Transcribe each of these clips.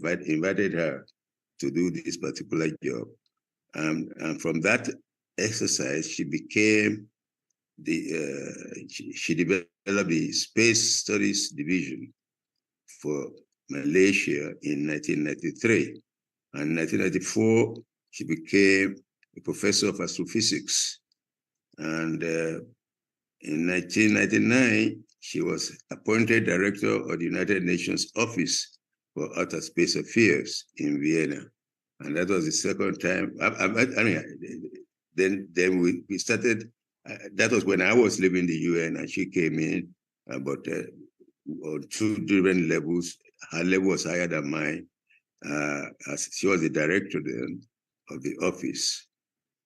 invited her to do this particular job. And from that exercise, she became she developed the Space Studies Division for Malaysia in 1993. And in 1994, she became a professor of astrophysics. And in 1999, she was appointed director of the United Nations Office for Outer Space Affairs in Vienna. And that was the second time. Then we started. That was when I was leaving the UN, and she came in, but on two different levels. Her level was higher than mine. As she was the director then of the office.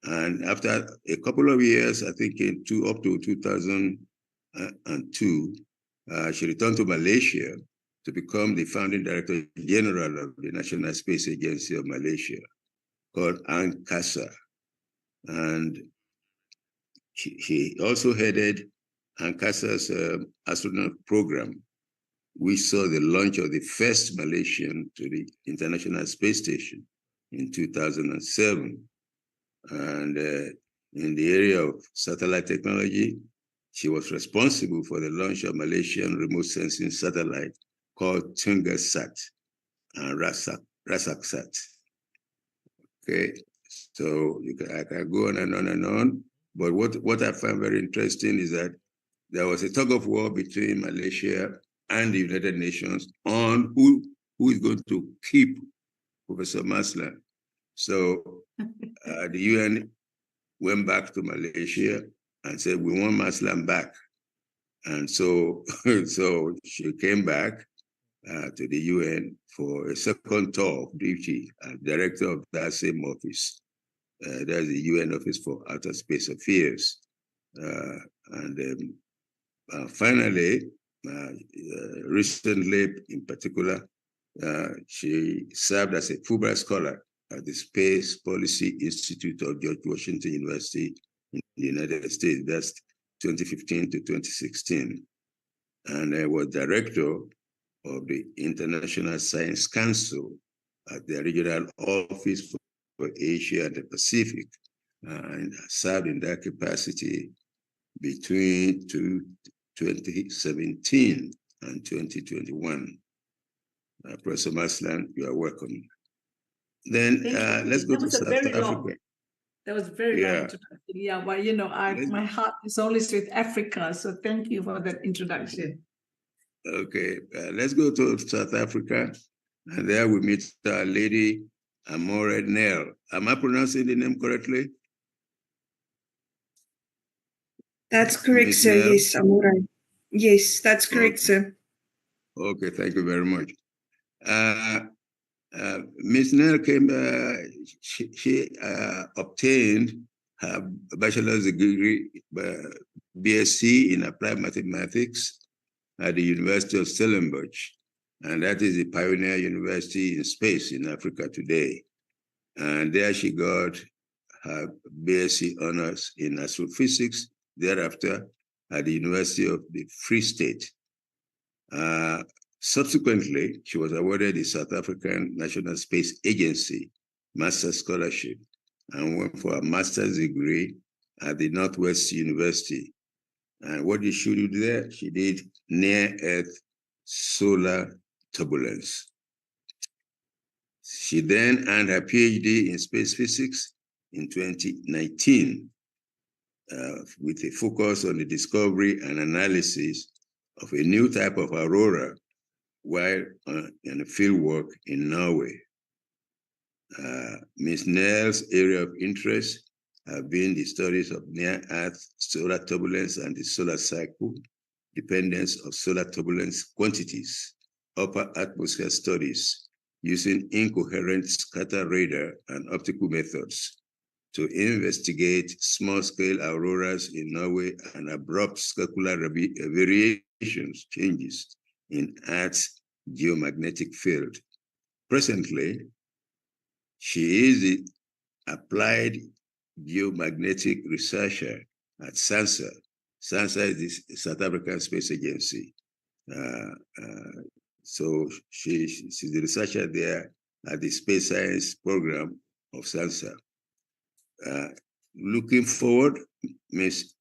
And after a couple of years, I think up to 2002, she returned to Malaysia to become the founding director general of the National Space Agency of Malaysia, called ANCASA. And she also headed ANCASA's astronaut program. We saw the launch of the first Malaysian to the International Space Station in 2007. And in the area of satellite technology, she was responsible for the launch of Malaysian remote sensing satellite called Tungasat and Rasaksat. Okay, so I can go on and on and on. But what I find very interesting is that there was a tug of war between Malaysia and the United Nations on who is going to keep Professor Mazlan. So the UN went back to Malaysia and said, we want Mazlan back. And so, so she came back to the UN for a second tour of duty as director of that same office. That's the UN Office for Outer Space Affairs. Finally, recently in particular, she served as a Fulbright scholar at the Space Policy Institute of George Washington University in the United States. That's 2015 to 2016. And I was director of the International Science Council at the regional office for Asia and the Pacific, and served in that capacity between 2017 and 2021. Professor Mazlan, you are welcome. Then let's go to South Africa. That was very long introduction. Yeah, well, you know, my heart is always with Africa, so thank you for that introduction. Okay, let's go to South Africa, and there we meet Lady Amore Nell. Am I pronouncing the name correctly? That's correct, Ms. sir. Nell? Yes, Amore. Yes, that's correct, sir. Okay, thank you very much. Ms. Nell came, she obtained her bachelor's degree, BSc in applied mathematics at the University of Stellenbosch, and that is the pioneer university in space in Africa today. And there she got her BSc honors in astrophysics, thereafter at the University of the Free State. Subsequently, she was awarded the South African National Space Agency Master's Scholarship and went for a master's degree at the Northwest University. And what did she do there? She did near-Earth solar turbulence. She then earned her PhD in space physics in 2019 with a focus on the discovery and analysis of a new type of aurora while in a field work in Norway. Ms. Nell's area of interest have been the studies of near-Earth solar turbulence and the solar cycle, dependence of solar turbulence quantities, upper atmosphere studies using incoherent scatter radar and optical methods to investigate small-scale auroras in Norway and abrupt circular variations, changes in Earth's geomagnetic field. Presently, she is the applied geomagnetic researcher at SANSA. SANSA is the South African Space Agency. So she's the researcher there at the Space Science Program of SANSA. Looking forward, Ms.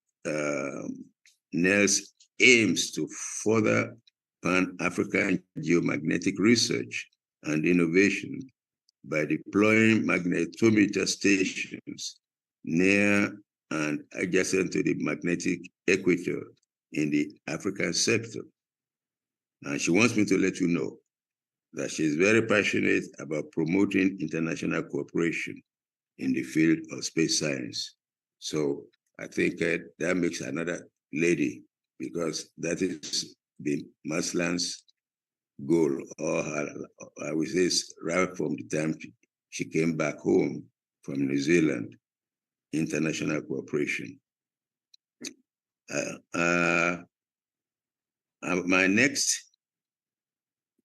Nels aims to further Pan-African geomagnetic research and innovation by deploying magnetometer stations near and adjacent to the magnetic equator in the African sector. And she wants me to let you know that she is very passionate about promoting international cooperation in the field of space science. So I think that makes another lady, because that is the Mazlan's goal, or I would say right from the time she came back home from New Zealand, international cooperation. My next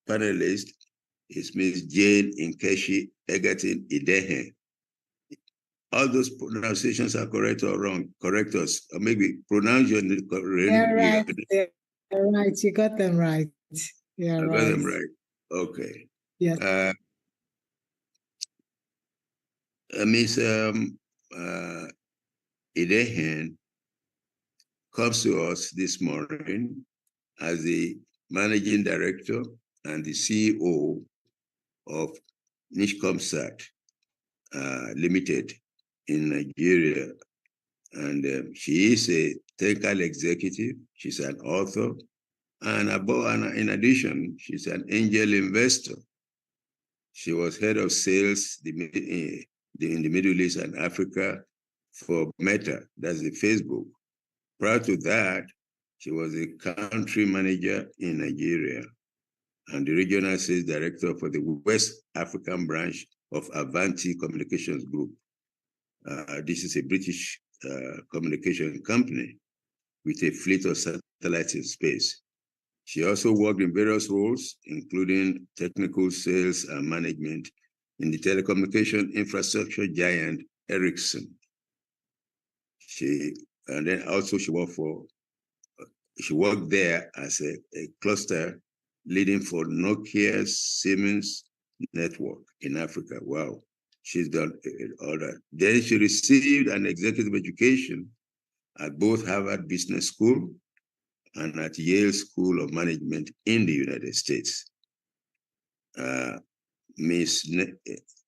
panelist is Ms. Jane Nkechi Egerton-Idehen. All those pronunciations are correct or wrong. Correct us, or maybe pronounce your name correctly. They're right. You got them right. Yeah, I got them right. Okay. Yes. Ms. Idehen comes to us this morning as the Managing Director and the CEO of Nishcomsat Limited in Nigeria. And she is a technical executive. She's an author. And in addition, she's an angel investor. She was head of sales in the Middle East and Africa for Meta, that's the Facebook. Prior to that, she was a country manager in Nigeria and the regional sales director for the West African branch of Avanti Communications Group. This is a British communication company with a fleet of satellites in space. She also worked in various roles, including technical sales and management in the telecommunication infrastructure giant Ericsson. And then also she worked there as a cluster leading for Nokia's Siemens network in Africa. Wow, she's done all that. Then she received an executive education at both Harvard Business School and at Yale School of Management in the United States. Ms.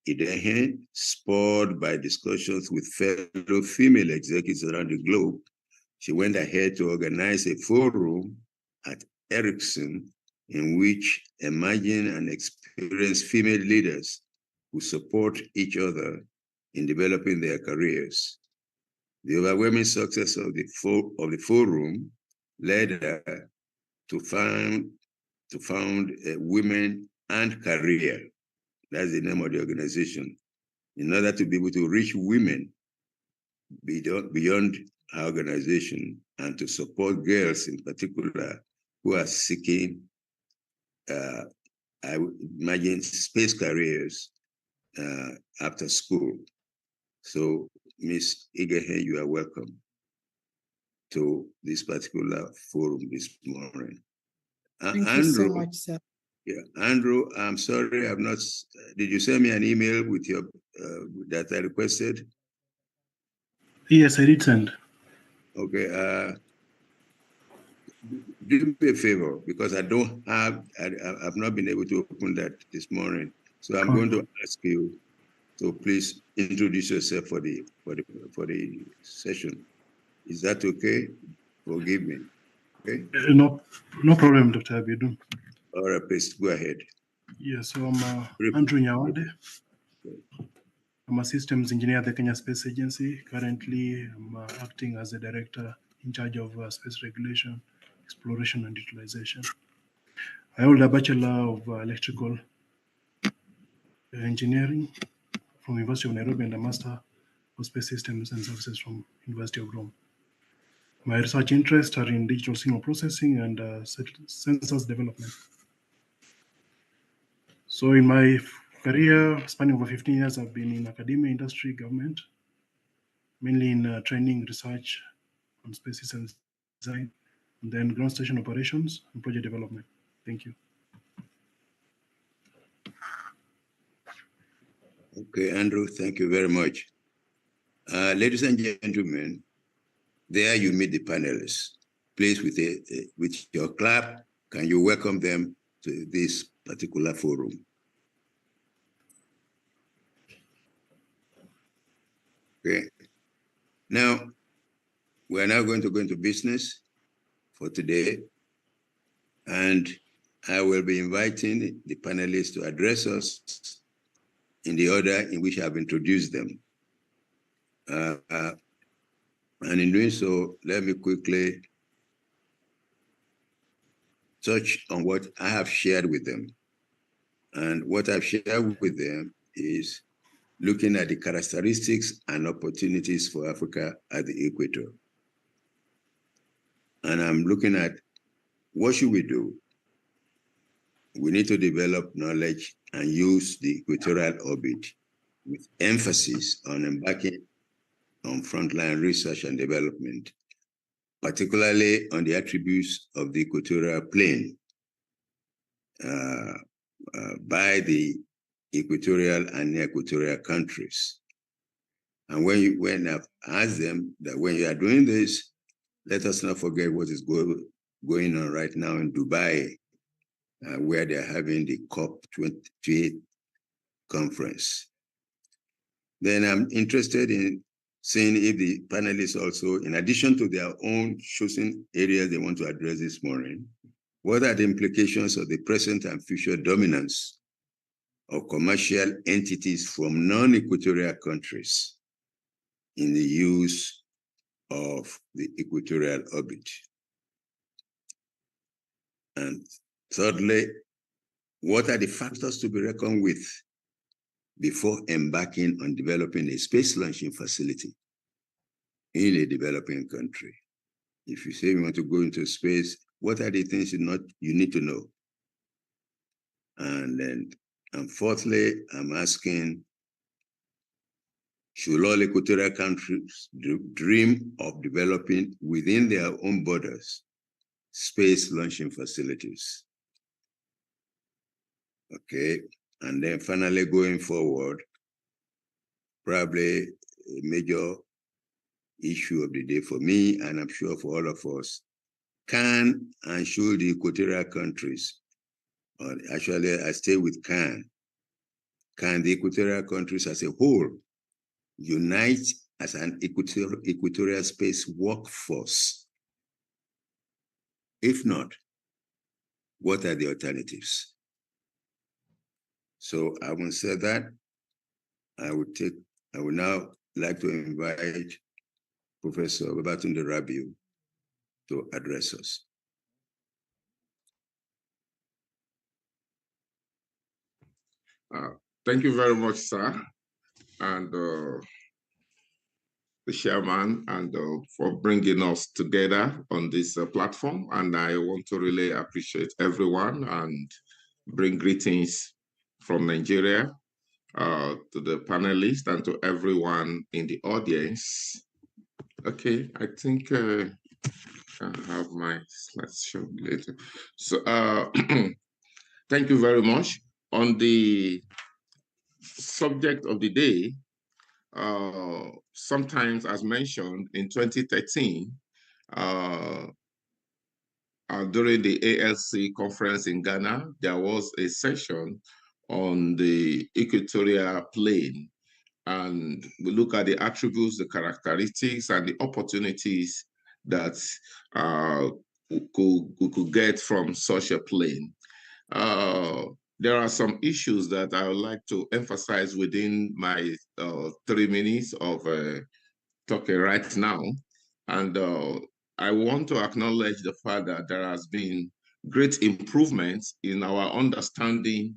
Idehen, spurred by discussions with fellow female executives around the globe, she went ahead to organize a forum at Ericsson in which emerging and experienced female leaders would support each other in developing their careers. The overwhelming success of the forum led her to found Women and Career. That's the name of the organization, in order to be able to reach women beyond our organization and to support girls in particular who are seeking, I would imagine, space careers after school. So, Ms. Idehen, you are welcome to this particular forum this morning. Thank you so much, sir. Yeah, Andrew, I'm sorry, I've not. Did you send me an email with your that I requested? Yes, I did send. Okay. Do me a favor, because I've not been able to open that this morning. So I'm going to ask you to please introduce yourself for the session. Is that okay? Forgive me. Okay. No problem, Dr. Abidun. All right, please go ahead. Yes, so I'm Andrew Nyawade. I'm a systems engineer at the Kenya Space Agency. Currently, I'm acting as a director in charge of space regulation, exploration, and utilization. I hold a Bachelor of Electrical Engineering from University of Nairobi and a Master of Space Systems and Services from University of Rome. My research interests are in digital signal processing and sensors development. So in my career, spanning over 15 years, I've been in academia, industry, government, mainly in training, research on space systems design, and then ground station operations and project development. Thank you. Okay, Andrew, thank you very much. Ladies and gentlemen, there you meet the panelists. Please, with your clap, can you welcome them to this particular forum? Okay. Now, we're now going to go into business for today, and I will be inviting the panelists to address us in the order in which I've introduced them. And in doing so, let me quickly touch on what I have shared with them. And what I've shared with them is looking at the characteristics and opportunities for Africa at the equator. And I'm looking at what should we do? We need to develop knowledge and use the equatorial orbit with emphasis on embarking on frontline research and development, particularly on the attributes of the equatorial plane by the equatorial and equatorial countries. And when I've asked them that when you are doing this, let us not forget what is going on right now in Dubai, where they're having the COP28 conference. Then I'm interested in seeing if the panelists also, in addition to their own chosen areas they want to address this morning, what are the implications of the present and future dominance of commercial entities from non-equatorial countries in the use of the equatorial orbit? And thirdly, what are the factors to be reckoned with before embarking on developing a space launching facility in a developing country? If you say you want to go into space, what are the things you need to know? And fourthly, I'm asking, should all equatorial countries dream of developing within their own borders space launching facilities? Okay, and then finally going forward, probably a major issue of the day for me, and I'm sure for all of us, can and should the equatorial countries, or actually I stay with can the equatorial countries as a whole unite as an equatorial space workforce? If not, what are the alternatives? So having said that, I would now like to invite Professor Babatunde Rabiu to address us. Thank you very much, sir, and the chairman, and for bringing us together on this platform. And I want to really appreciate everyone and bring greetings from Nigeria to the panelists and to everyone in the audience. Okay, I think I have my slides shown later. So thank you very much. On the subject of the day, sometimes, as mentioned, in 2013, during the ALC conference in Ghana, there was a session on the equatorial plane. And we look at the attributes, the characteristics, and the opportunities that we could get from such a plane. There are some issues that I would like to emphasize within my 3 minutes of talking right now. And I want to acknowledge the fact that there has been great improvements in our understanding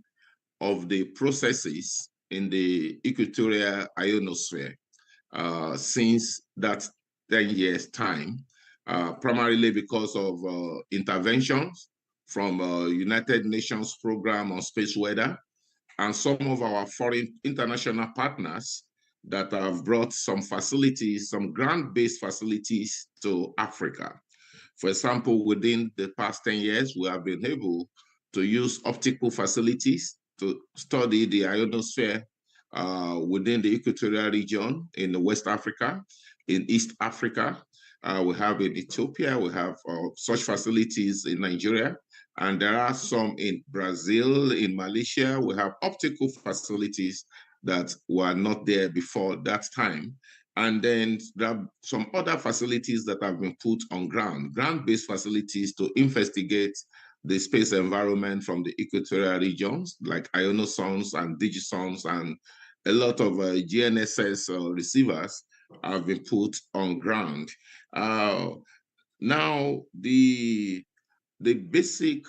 of the processes in the equatorial ionosphere since that 10 years time, primarily because of interventions from United Nations Program on Space Weather and some of our foreign international partners that have brought some facilities, some ground-based facilities to Africa. For example, within the past 10 years, we have been able to use optical facilities to study the ionosphere within the Equatorial region in the West Africa, in East Africa. We have in Ethiopia, we have such facilities in Nigeria, and there are some in Brazil, in Malaysia. We have optical facilities that were not there before that time. And then there are some other facilities that have been put on ground-based facilities to investigate the space environment from the equatorial regions, like ionosons and digisons, and a lot of GNSS receivers have been put on ground. Now, the basic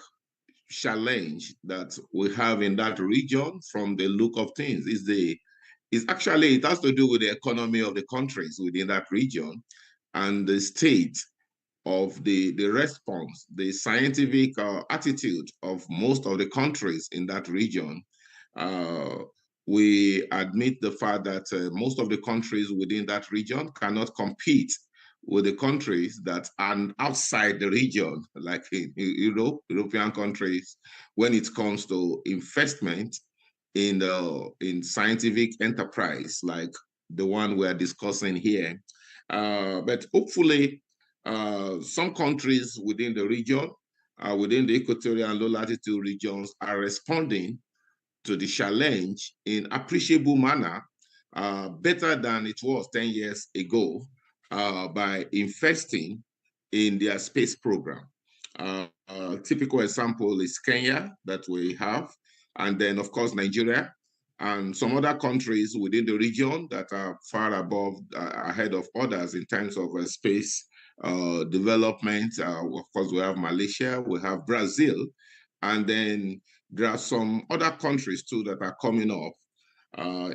challenge that we have in that region from the look of things is actually, it has to do with the economy of the countries within that region and the state of the response, the scientific attitude of most of the countries in that region. We admit the fact that most of the countries within that region cannot compete with the countries that are outside the region, like in Europe, European countries, when it comes to investment in scientific enterprise, like the one we're discussing here. But hopefully, some countries within the region, within the equatorial and low latitude regions, are responding to the challenge in appreciable manner, better than it was 10 years ago, by investing in their space program. A typical example is Kenya that we have, and then of course Nigeria, and some other countries within the region that are far above, ahead of others in terms of space development. Of course, we have Malaysia, we have Brazil, and then there are some other countries too that are coming up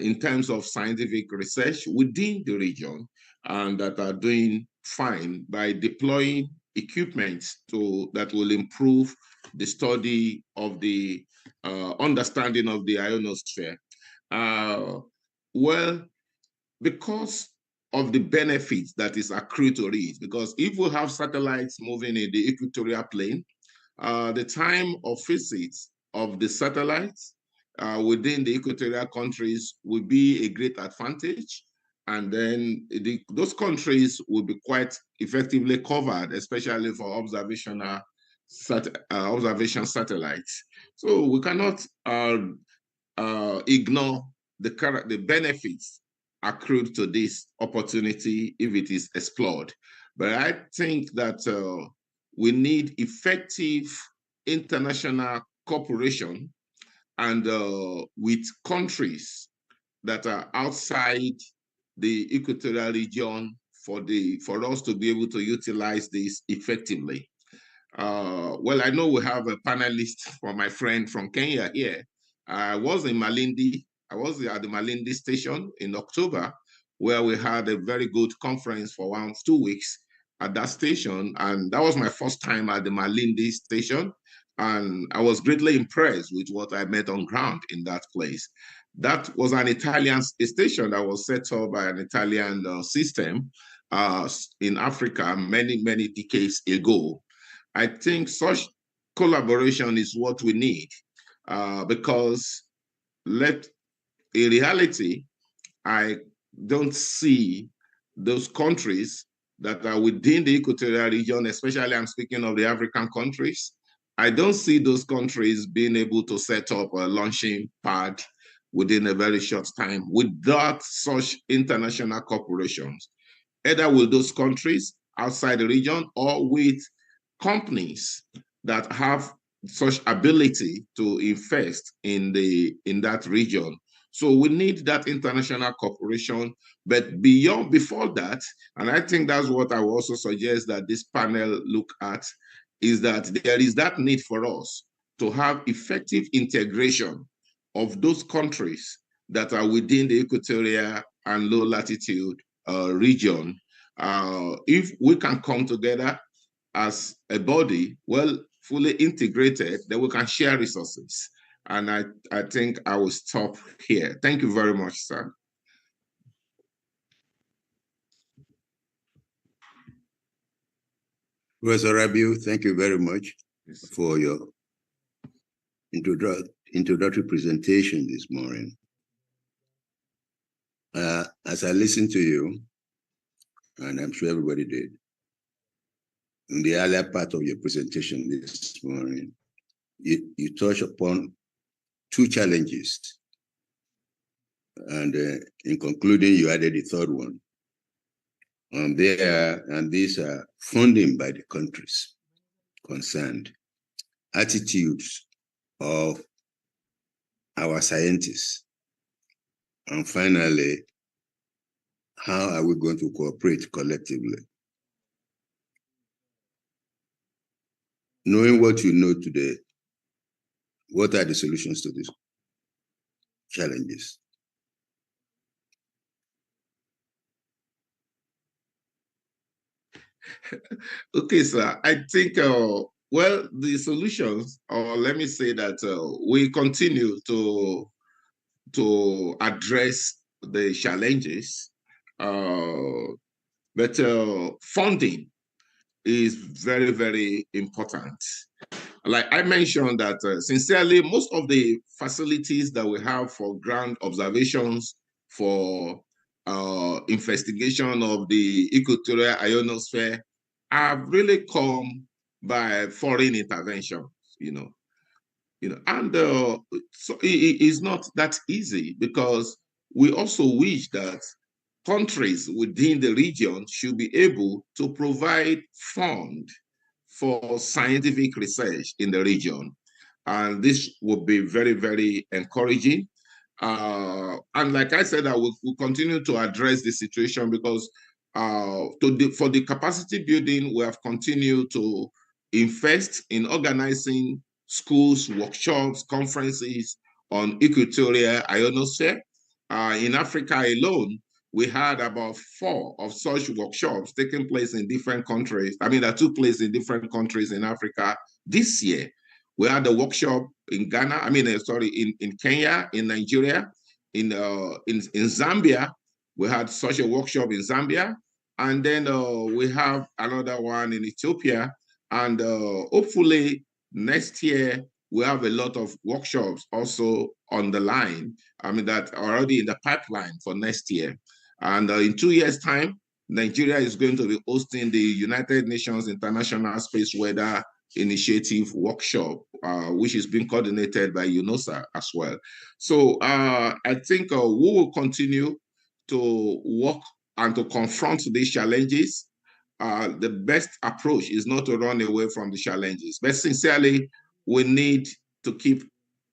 in terms of scientific research within the region, and that are doing fine by deploying equipment that will improve the study of the understanding of the ionosphere. Well, because of the benefits that is accrued to it, because if we have satellites moving in the equatorial plane, the time of visits of the satellites within the equatorial countries will be a great advantage. And then those countries will be quite effectively covered, especially for observation satellites. So we cannot ignore the benefits accrued to this opportunity if it is explored. But I think that we need effective international cooperation and with countries that are outside the equatorial region for us to be able to utilize this effectively. Well, I know we have a panelist from my friend from Kenya here. I was in Malindi. I was at the Malindi station in October, where we had a very good conference for 2 weeks at that station. And that was my first time at the Malindi station. And I was greatly impressed with what I met on ground in that place. That was an Italian station that was set up by an Italian system in Africa many, many decades ago. I think such collaboration is what we need because in reality, I don't see those countries that are within the equatorial region, especially I'm speaking of the African countries. I don't see those countries being able to set up a launching pad within a very short time without such international corporations, either with those countries outside the region or with companies that have such ability to invest in that region. So we need that international cooperation, but before that, and I think that's what I will also suggest that this panel look at, is that there is that need for us to have effective integration of those countries that are within the equatorial and low latitude region. If we can come together as a body, well, fully integrated, then we can share resources. And I think I will stop here. Thank you very much, sir. Professor Rabiu, thank you very much for your introductory presentation this morning. as I listened to you, and I'm sure everybody did, in the earlier part of your presentation this morning, you touched upon two challenges. And in concluding, you added the third one. And these are funding by the countries concerned, attitudes of our scientists, and finally, how are we going to cooperate collectively? Knowing what you know today, what are the solutions to these challenges? Okay, sir. I think, well, the solutions, or let me say that we continue to address the challenges, but funding is very, very important. Like I mentioned that sincerely, most of the facilities that we have for ground observations, for investigation of the equatorial ionosphere have really come by foreign intervention, and so it is not that easy, because we also wish that countries within the region should be able to provide fund for scientific research in the region. And this would be very, very encouraging. And like I said, I will continue to address the situation, because for the capacity building, we have continued to invest in organizing schools, workshops, conferences on equatorial ionosphere. In Africa alone, we had about 4 of such workshops taking place in different countries. I mean, that took place in different countries in Africa this year. We had a workshop in Ghana, in Kenya, in Nigeria, in Zambia. We had such a workshop in Zambia. And then we have another one in Ethiopia. And hopefully next year, we have a lot of workshops also on the line. That are already in the pipeline for next year. And in 2 years' time, Nigeria is going to be hosting the United Nations International Space Weather Initiative workshop, which is being coordinated by UNOSA as well. So I think we will continue to work and to confront these challenges. The best approach is not to run away from the challenges, but sincerely, we need to keep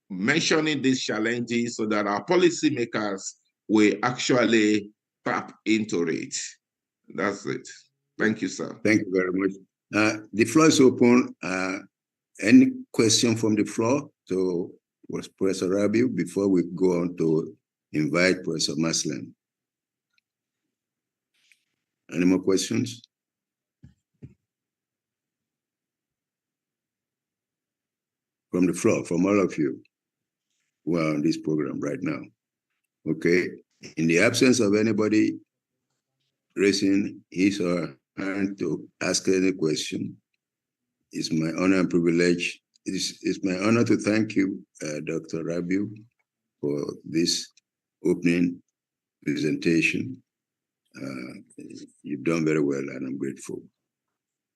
mentioning these challenges so that our policymakers will actually tap into it. That's it. Thank you, sir. Thank you very much. The floor is open. Any question from the floor to Professor Rabiu before we go on to invite Professor Mazlan? Any more questions? From the floor, from all of you who are on this program right now. Okay. In the absence of anybody raising his or her hand to ask any question, it's my honor and privilege. It's my honor to thank you, Dr. Rabiu, for this opening presentation. You've done very well, and I'm grateful.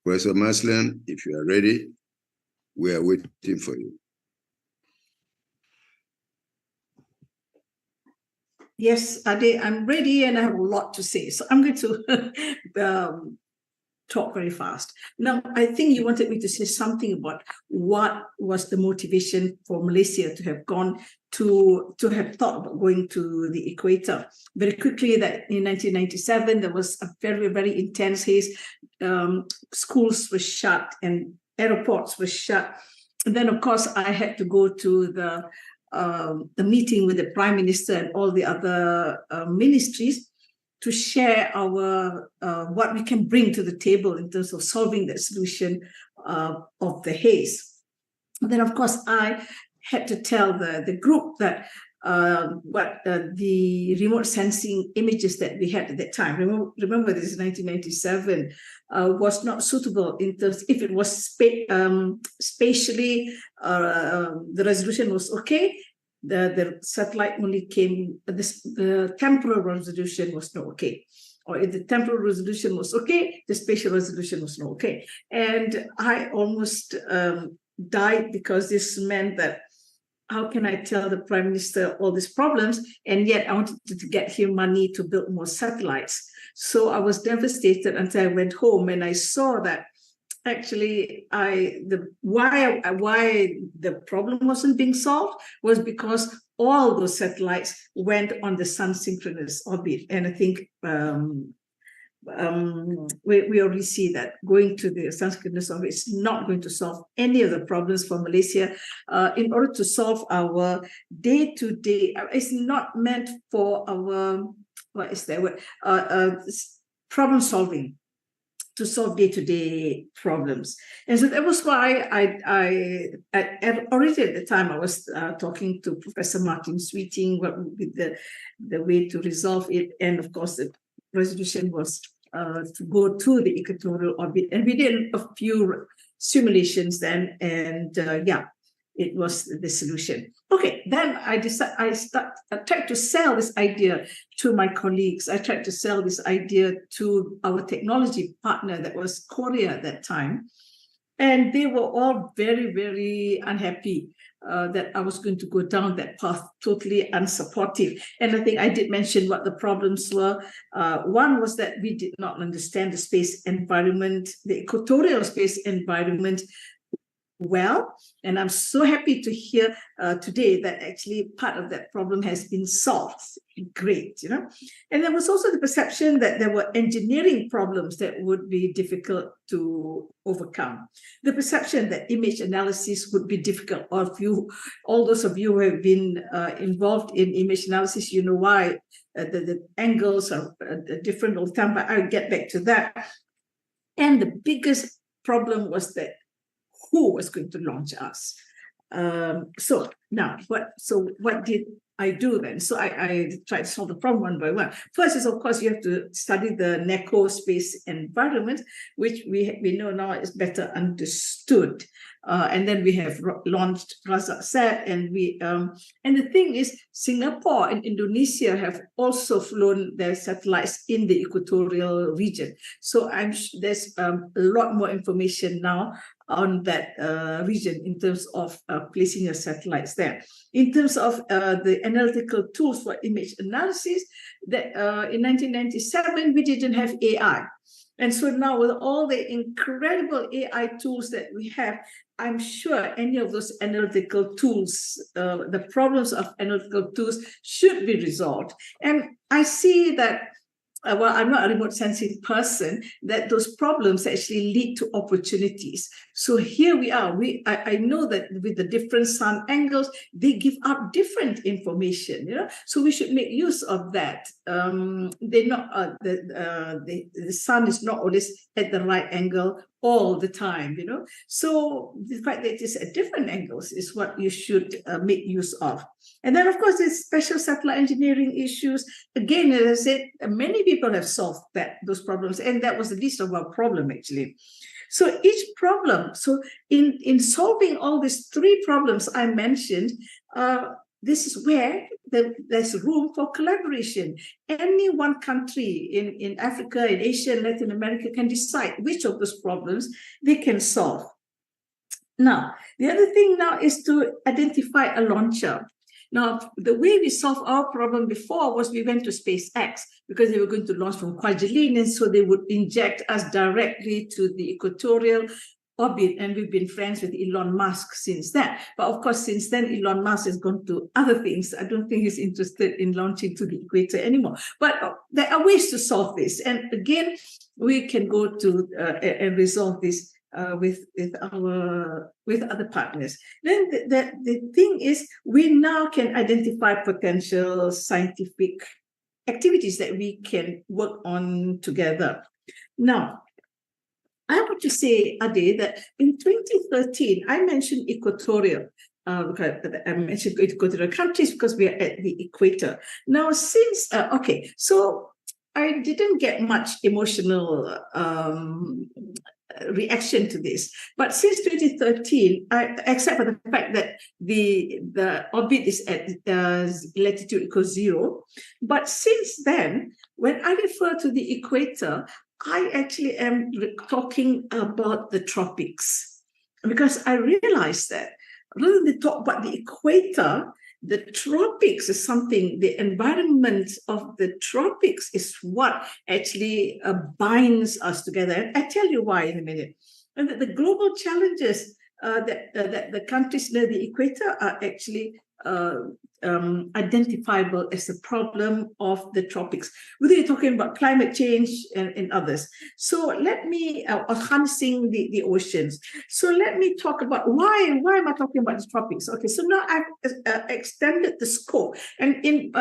Professor Mazlan, if you are ready, we are waiting for you. Yes, Ade, I'm ready and I have a lot to say. So I'm going to talk very fast. Now, I think you wanted me to say something about what was the motivation for Malaysia to have gone to have thought about going to the equator. Very quickly, that in 1997, there was a very, very intense haze. Schools were shut and airports were shut. And then, of course, I had to go to the meeting with the Prime Minister and all the other ministries to share our what we can bring to the table in terms of solving the solution of the haze. And then, of course, I had to tell the group that the remote sensing images that we had at that time, remember this is 1997, was not suitable in terms, if it was spatially, the resolution was okay, the satellite only came, the temporal resolution was not okay. Or if the temporal resolution was okay, the spatial resolution was not okay. And I almost died, because this meant that how can I tell the Prime Minister all these problems? And yet I wanted to get him money to build more satellites. So I was devastated until I went home and I saw that actually why the problem wasn't being solved was because all those satellites went on the sun synchronous orbit. And I think we already see that going to the sun synchronous orbit is not going to solve any of the problems for Malaysia. In order to solve our day-to-day, it's not meant for our, what is that word, problem solving, to solve day-to-day problems. And so that was why I already at the time I was talking to Professor Martin Sweeting what would be the way to resolve it. And of course, the resolution was to go to the equatorial orbit. And we did a few simulations then, and yeah, it was the solution. Okay, then I tried to sell this idea to my colleagues. I tried to sell this idea to our technology partner, that was Korea at that time. And they were all very, very unhappy that I was going to go down that path, totally unsupportive. And I think I did mention what the problems were. One was that we did not understand the space environment, the equatorial space environment well. And I'm so happy to hear today that actually part of that problem has been solved. Great, you know. And there was also the perception that there were engineering problems that would be difficult to overcome. The perception that image analysis would be difficult. All those of you who have been involved in image analysis, you know why the angles are different all the time, but I'll get back to that. And the biggest problem was that who was going to launch us? So what did I do then? So I tried to solve the problem one by one. First is, of course, you have to study the NECO space environment, which we know now is better understood. And then we have launched RASAT, and the thing is, Singapore and Indonesia have also flown their satellites in the equatorial region. So there's a lot more information now on that region in terms of placing your satellites there. In terms of the analytical tools for image analysis, that in 1997 we didn't have AI. And so now with all the incredible AI tools that we have, I'm sure any of those analytical tools, the problems of analytical tools should be resolved. And I see that, well, I'm not a remote sensing person, that those problems actually lead to opportunities. So here we are. I know that with the different sun angles, they give out different information, you know. So we should make use of that. The sun is not always at the right angle all the time, you know. So the fact that it is at different angles is what you should make use of. And then, of course, there's special satellite engineering issues. Again, as I said, many people have solved those problems, and that was the least of our problem, actually. So each problem, so in solving all these three problems I mentioned, this is where there's room for collaboration. Any one country in Africa, in Asia, and Latin America can decide which of those problems they can solve. Now, the other thing now is to identify a launcher. Now, the way we solved our problem before was we went to SpaceX because they were going to launch from Kwajalein, and so they would inject us directly to the equatorial orbit, and we've been friends with Elon Musk since then. But of course, since then, Elon Musk has gone to other things. I don't think he's interested in launching to the equator anymore. But there are ways to solve this. And again, we can go to and resolve this with other partners. Then the thing is, we now can identify potential scientific activities that we can work on together. Now, I want to say, Ade, that in 2013, I mentioned Equatorial. I mentioned equatorial countries because we are at the equator. Now, since, so I didn't get much emotional reaction to this. But since 2013, except for the fact that the orbit is at latitude equals 0, but since then, when I refer to the equator, I actually am talking about the tropics, because I realized that rather than talk about the equator, the tropics is something, the environment of the tropics is what actually binds us together. And I tell you why in a minute. And the global challenges that the countries near the equator are actually identifiable as a problem of the tropics, whether you're talking about climate change and others. So let me, harnessing the oceans. So let me talk about why am I talking about the tropics? Okay, so now I've extended the scope. And in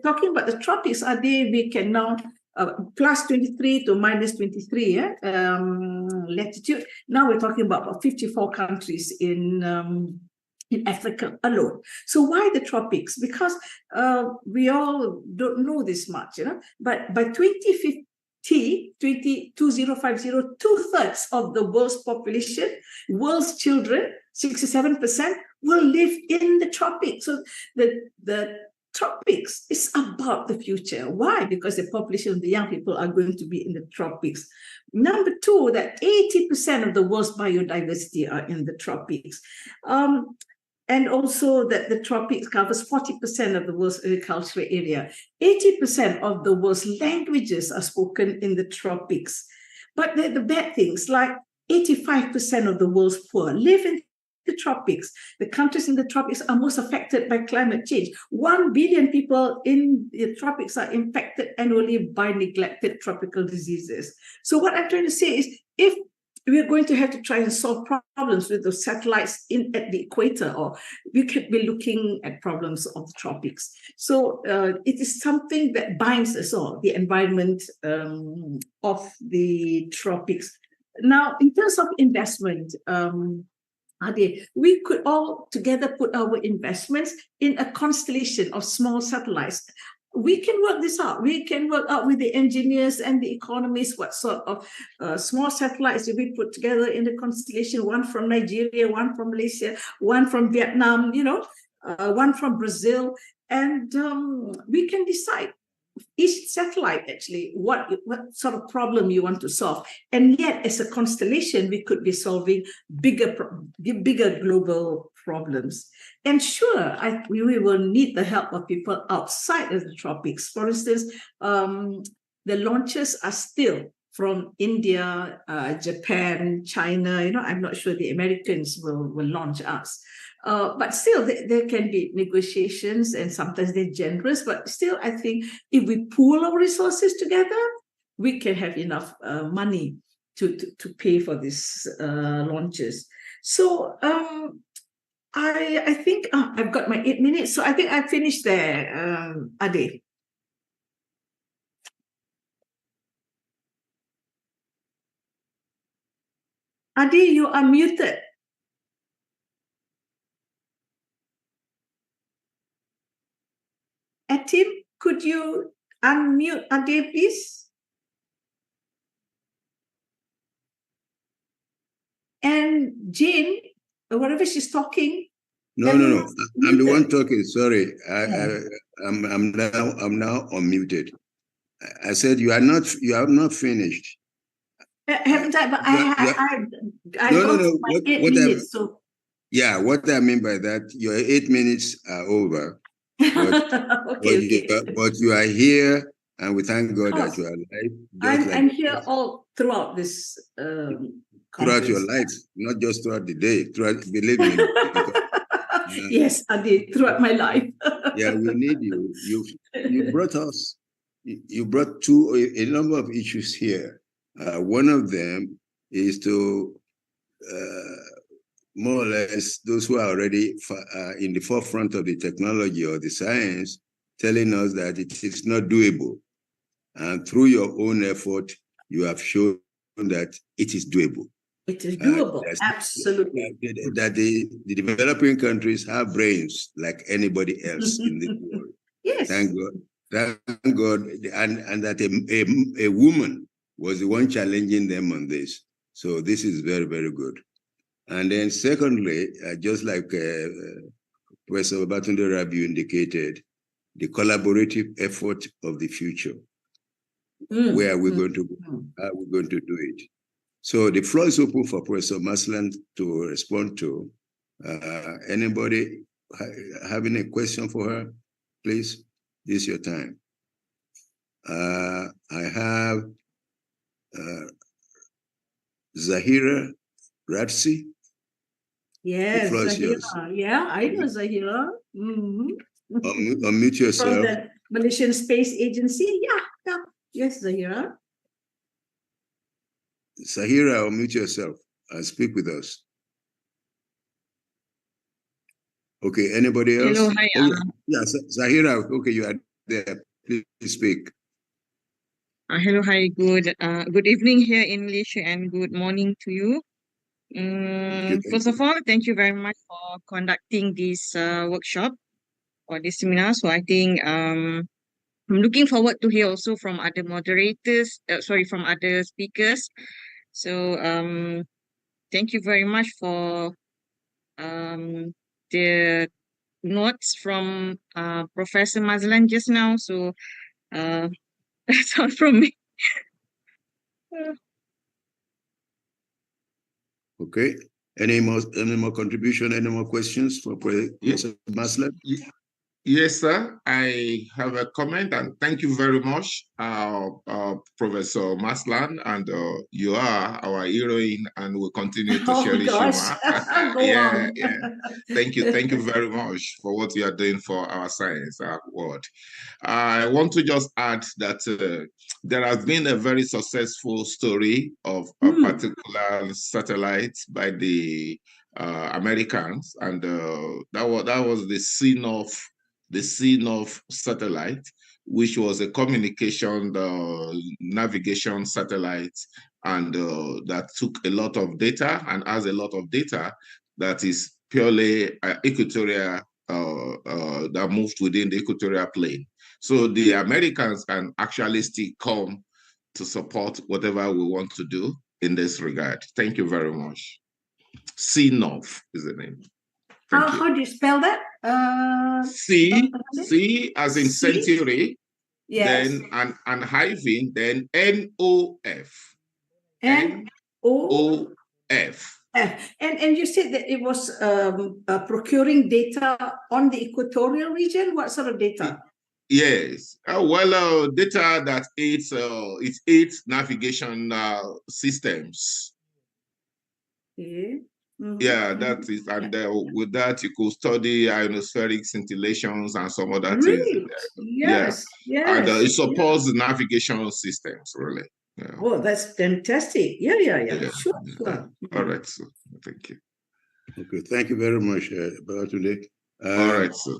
talking about the tropics, we can now plus 23 to minus 23 latitude. Now we're talking about 54 countries in Africa alone. So why the tropics? Because we all don't know this much, but by 2050, 2050, 2/3 of the world's population, world's children, 67%, will live in the tropics. So the tropics is about the future. Why? Because the population of the young people are going to be in the tropics. Number two, that 80% of the world's biodiversity are in the tropics. And also that the tropics covers 40% of the world's agricultural area. 80% of the world's languages are spoken in the tropics. But the bad things, like 85% of the world's poor live in the tropics. The countries in the tropics are most affected by climate change. 1 billion people in the tropics are infected annually by neglected tropical diseases. So what I'm trying to say is, if we're going to have to try and solve problems with the satellites at the equator, or we could be looking at problems of the tropics. So it is something that binds us all, the environment of the tropics. Now, in terms of investment, we could all together put our investments in a constellation of small satellites. We can work this out. We can work out with the engineers and the economists what sort of small satellites do we put together in the constellation, one from Nigeria, one from Malaysia, one from Vietnam, one from Brazil. And we can decide each satellite actually what sort of problem you want to solve. And yet, as a constellation, we could be solving bigger global problems. And sure, we will need the help of people outside of the tropics. For instance, the launches are still from India, Japan, China. I'm not sure the Americans will launch us. But still, there can be negotiations, and sometimes they're generous. But still, I think if we pool our resources together, we can have enough money to pay for these launches. So I think I've got my 8 minutes. So I think I finished there, Ade. Ade, you are muted. Atim, could you unmute Ade, please? And Jane, whatever she's talking. No. I'm the one talking. Sorry, I'm now unmuted. I said you are not finished. Haven't I? But I no. What 8 minutes. So yeah, what I mean by that, your 8 minutes are over. But you are here, and we thank God that you are alive. I'm here all throughout this. Throughout your life, not just throughout the day. Believe me. Yes, I did throughout my life. Yeah, we need you. You brought us. You brought a number of issues here. One of them is to more or less those who are already in the forefront of the technology or the science, telling us that it is not doable. And through your own effort, you have shown that it is doable. It is doable, absolutely. That the developing countries have brains like anybody else in the world. Yes. Thank God. Thank God. And that a woman was the one challenging them on this. So this is very, very good. And then secondly, just like Professor Babatunde Rabiu indicated, the collaborative effort of the future. Where are we going to go? How are we going to do it? So the floor is open for Professor Mazlan to respond to. Anybody having a question for her, please? This is your time. I have Zahira Ratsi. Yes, The floor is Zahira. yours. Yeah, I know Zahira. Unmute yourself. From the Malaysian Space Agency. Yeah. Yes, Zahira. Zahira, unmute yourself and speak with us. Okay, anybody else? Hello, hi. Yeah, Zahira, okay, you are there. Please speak. Hello, hi. Good evening here in Malaysia and good morning to you. First of all, thank you very much for conducting this workshop or this seminar. So I think I'm looking forward to hear also from other moderators, from other speakers. So thank you very much for the notes from Professor Mazlan just now. So that's all from me. Okay. Any more contribution? Any more questions for Professor Mazlan? Yes, sir. I have a comment, and thank you very much, Professor Mazlan, and you are our heroine, and we'll continue to cherish you. Yeah. Thank you very much for what you are doing for our science, our world. I want to just add that there has been a very successful story of a particular satellite by the Americans, and that was the CNOF satellite, which was a communication navigation satellite, and that took a lot of data and has a lot of data that is purely equatorial, that moved within the equatorial plane. So the Americans can actually still come to support whatever we want to do in this regard. Thank you very much. CNOF is the name. How do you spell that? C as in century, yes. then and hyphen, then NOF. NOF. And you said that it was procuring data on the equatorial region. What sort of data? Yes, data that it aids navigation systems. Okay. Yeah, that is, and with that you could study ionospheric scintillations and some other things. Yes, and it supports the navigation systems, really. Yeah. Oh, that's fantastic. Yeah. Sure. All right, so thank you. Okay, thank you very much, Babatunde. All right, so.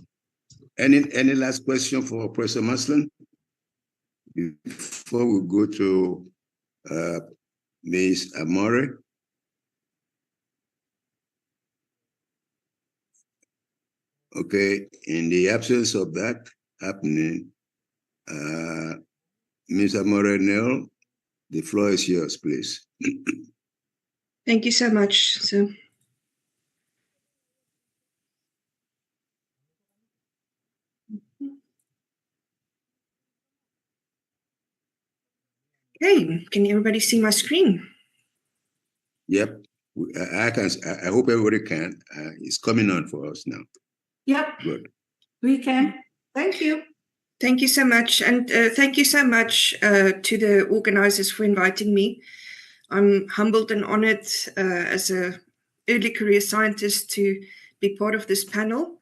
Any last question for Professor Mazlan before we go to Ms. Amore? Okay, in the absence of that happening, Ms. Amore Nell, the floor is yours, please. Thank you so much, sir. Okay, can everybody see my screen? Yep, I can. I hope everybody can. It's coming on for us now. Yep. Good. We can. Thank you. Thank you so much. And thank you so much to the organizers for inviting me. I'm humbled and honored as an early career scientist to be part of this panel.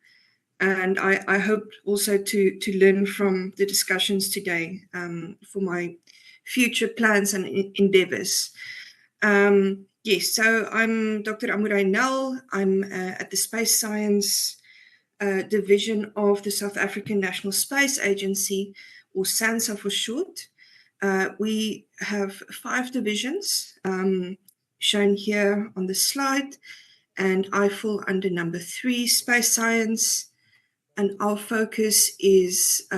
And I hope also to learn from the discussions today for my future plans and endeavors. Yes, so I'm Dr. Amore Nell. I'm at the Space Science Division of the South African National Space Agency, or SANSA for short. We have 5 divisions shown here on the slide, and I fall under number 3, Space Science, and our focus is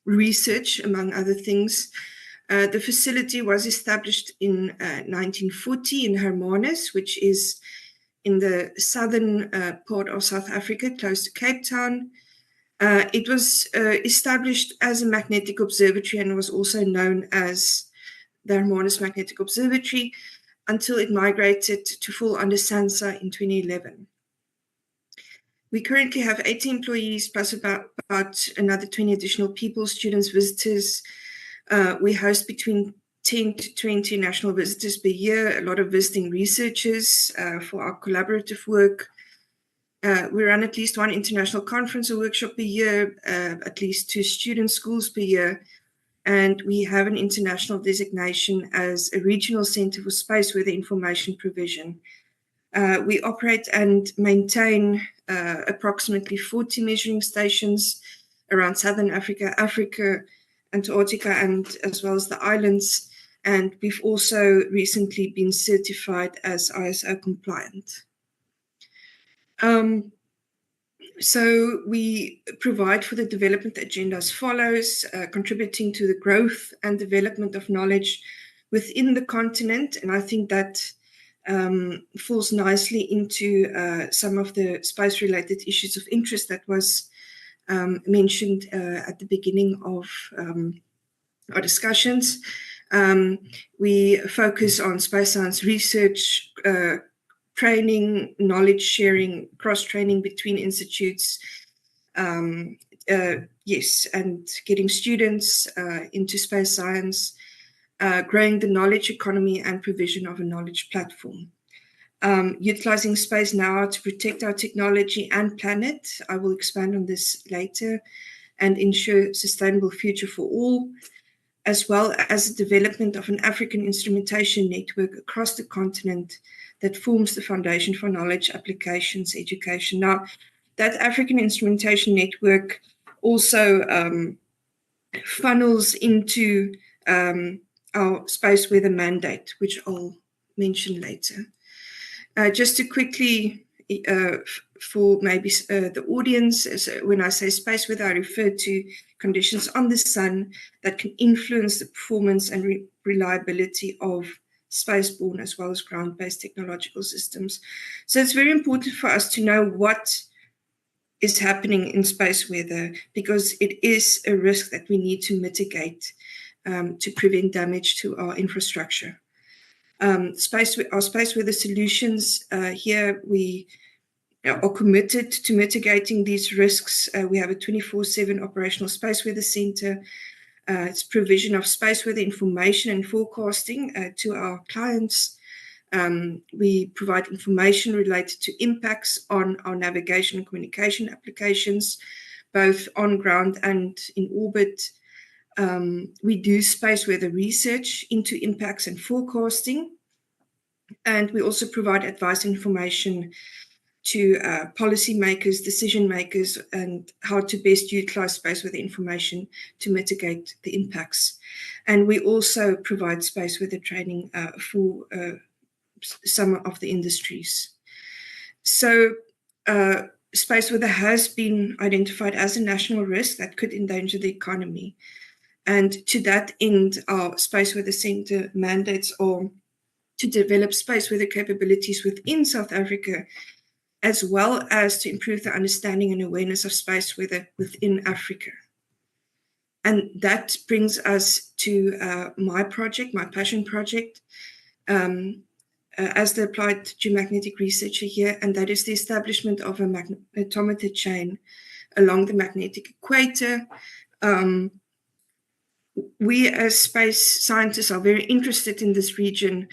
research, among other things, The facility was established in 1940 in Hermanus, which is in the southern part of South Africa, close to Cape Town. It was established as a magnetic observatory and was also known as the Hermanus Magnetic Observatory until it migrated to fall under SANSA in 2011. We currently have 80 employees plus about another 20 additional people, students, visitors. We host between 10 to 20 national visitors per year, a lot of visiting researchers for our collaborative work. We run at least one international conference or workshop per year, at least 2 student schools per year, and we have an international designation as a regional center for space weather information provision. We operate and maintain approximately 40 measuring stations around Southern Africa, Africa, Antarctica, and as well as the islands. And we've also recently been certified as ISO compliant. So we provide for the development agenda as follows, contributing to the growth and development of knowledge within the continent. And I think that falls nicely into some of the space-related issues of interest that was mentioned at the beginning of our discussions. We focus on space science research, training, knowledge sharing, cross-training between institutes, yes, and getting students into space science, growing the knowledge economy and provision of a knowledge platform. Utilizing space now to protect our technology and planet, I will expand on this later, and ensure sustainable future for all, as well as the development of an African instrumentation network across the continent that forms the foundation for knowledge, applications, education. Now, that African instrumentation network also funnels into our space weather mandate, which I'll mention later. Just to quickly, for maybe the audience, when I say space weather, I refer to conditions on the sun that can influence the performance and reliability of spaceborne as well as ground-based technological systems. So it's very important for us to know what is happening in space weather, because it is a risk that we need to mitigate to prevent damage to our infrastructure. Our space weather solutions, here we are committed to mitigating these risks. We have a 24/7 operational space weather center. It's provision of space weather information and forecasting to our clients. We provide information related to impacts on our navigation and communication applications, both on ground and in orbit. We do space weather research into impacts and forecasting. And we also provide advice and information to policymakers, decision makers, and how to best utilize space weather information to mitigate the impacts. And we also provide space weather training for some of the industries. So space weather has been identified as a national risk that could endanger the economy. And to that end, our Space Weather Center mandates are to develop space weather capabilities within South Africa, as well as to improve the understanding and awareness of space weather within Africa. And that brings us to my project, my passion project, as the applied geomagnetic researcher here, and that is the establishment of a magnetometer chain along the magnetic equator. We as space scientists are very interested in this region.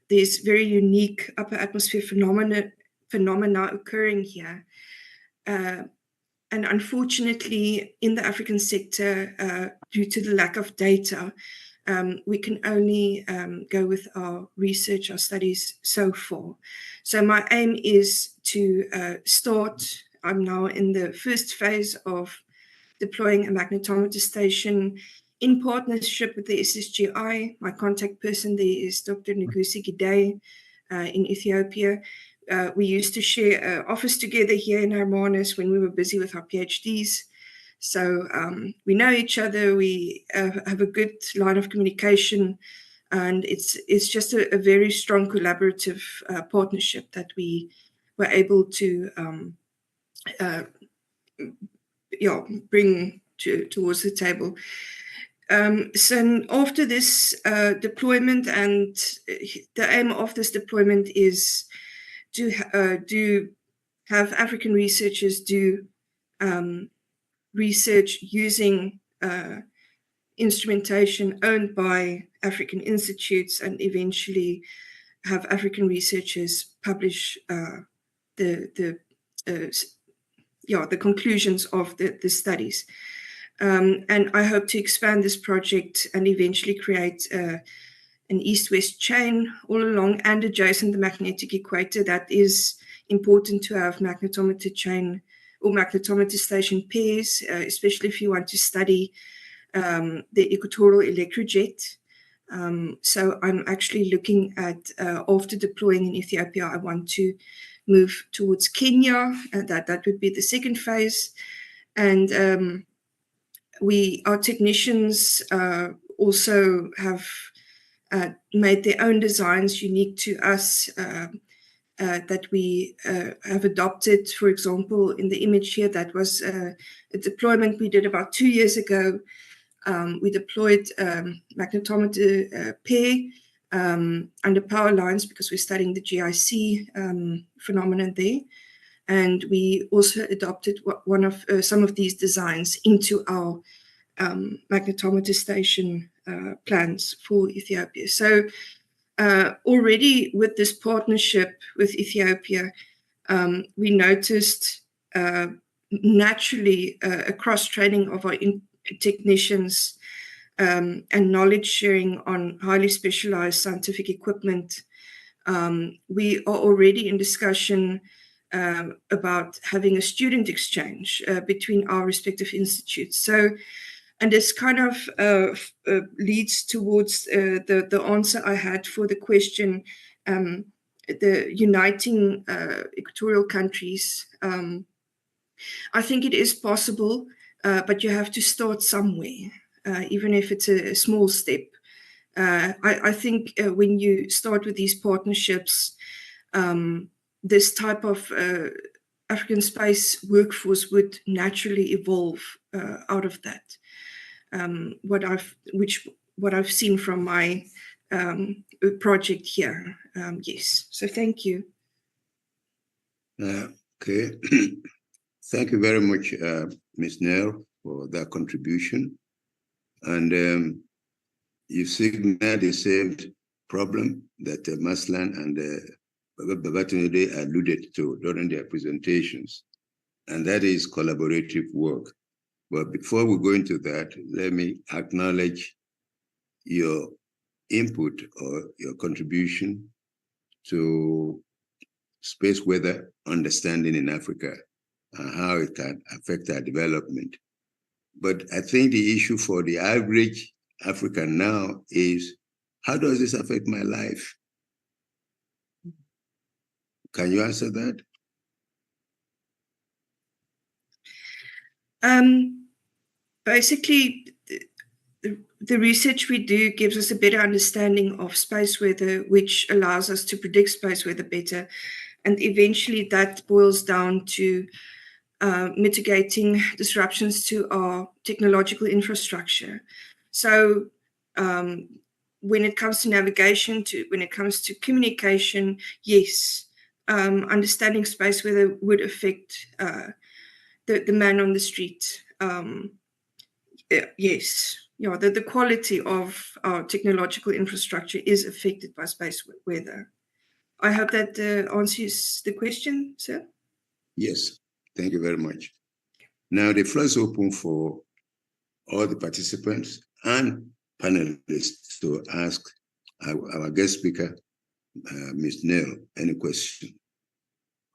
There's very unique upper atmosphere phenomena occurring here. And unfortunately, in the African sector, due to the lack of data, we can only go with our research, our studies so far. So my aim is to start, I'm now in the first phase of deploying a magnetometer station in partnership with the SSGI. My contact person there is Dr. Kipkosgey in Ethiopia. We used to share an office together here in Hermanus when we were busy with our PhDs. So we know each other, we have a good line of communication, and it's just a very strong collaborative partnership that we were able to bring towards the table. So after this deployment, and the aim of this deployment is to have African researchers do research using instrumentation owned by African institutes, and eventually have African researchers publish the conclusions of the studies. And I hope to expand this project and eventually create an east-west chain all along and adjacent the magnetic equator. That is important to have magnetometer chain or magnetometer station pairs, especially if you want to study the equatorial electrojet. So I'm actually looking at, after deploying in Ethiopia, I want to move towards Kenya, and that would be the second phase. And our technicians also have made their own designs unique to us that we have adopted. For example, in the image here, that was a deployment we did about 2 years ago. We deployed magnetometer pair under power lines because we're studying the GIC phenomenon there. And we also adopted some of these designs into our magnetometer station plans for Ethiopia. So already with this partnership with Ethiopia, we noticed naturally a cross-training of our technicians and knowledge sharing on highly specialized scientific equipment. We are already in discussion about having a student exchange between our respective institutes. So, and this kind of leads towards the answer I had for the question, the uniting equatorial countries. I think it is possible, but you have to start somewhere, even if it's a small step. I think when you start with these partnerships, this type of African space workforce would naturally evolve out of that. What I've seen from my project here. Yes. So thank you. Okay. Thank you very much, Ms. Nell, for that contribution. And you signaled the same problem that Mazlan and Babatunde alluded to during their presentations, and that is collaborative work. But before we go into that, let me acknowledge your input or your contribution to space weather understanding in Africa and how it can affect our development. But I think the issue for the average African now is, how does this affect my life? Can you answer that? Basically, the research we do gives us a better understanding of space weather, which allows us to predict space weather better. And eventually that boils down to mitigating disruptions to our technological infrastructure. So when it comes to navigation, when it comes to communication, yes, understanding space weather would affect the man on the street. Yes, yeah, the quality of our technological infrastructure is affected by space weather. I hope that answers the question, sir. Yes, thank you very much. Now the floor is open for all the participants and panelists to ask our guest speaker, Ms. Nell, any question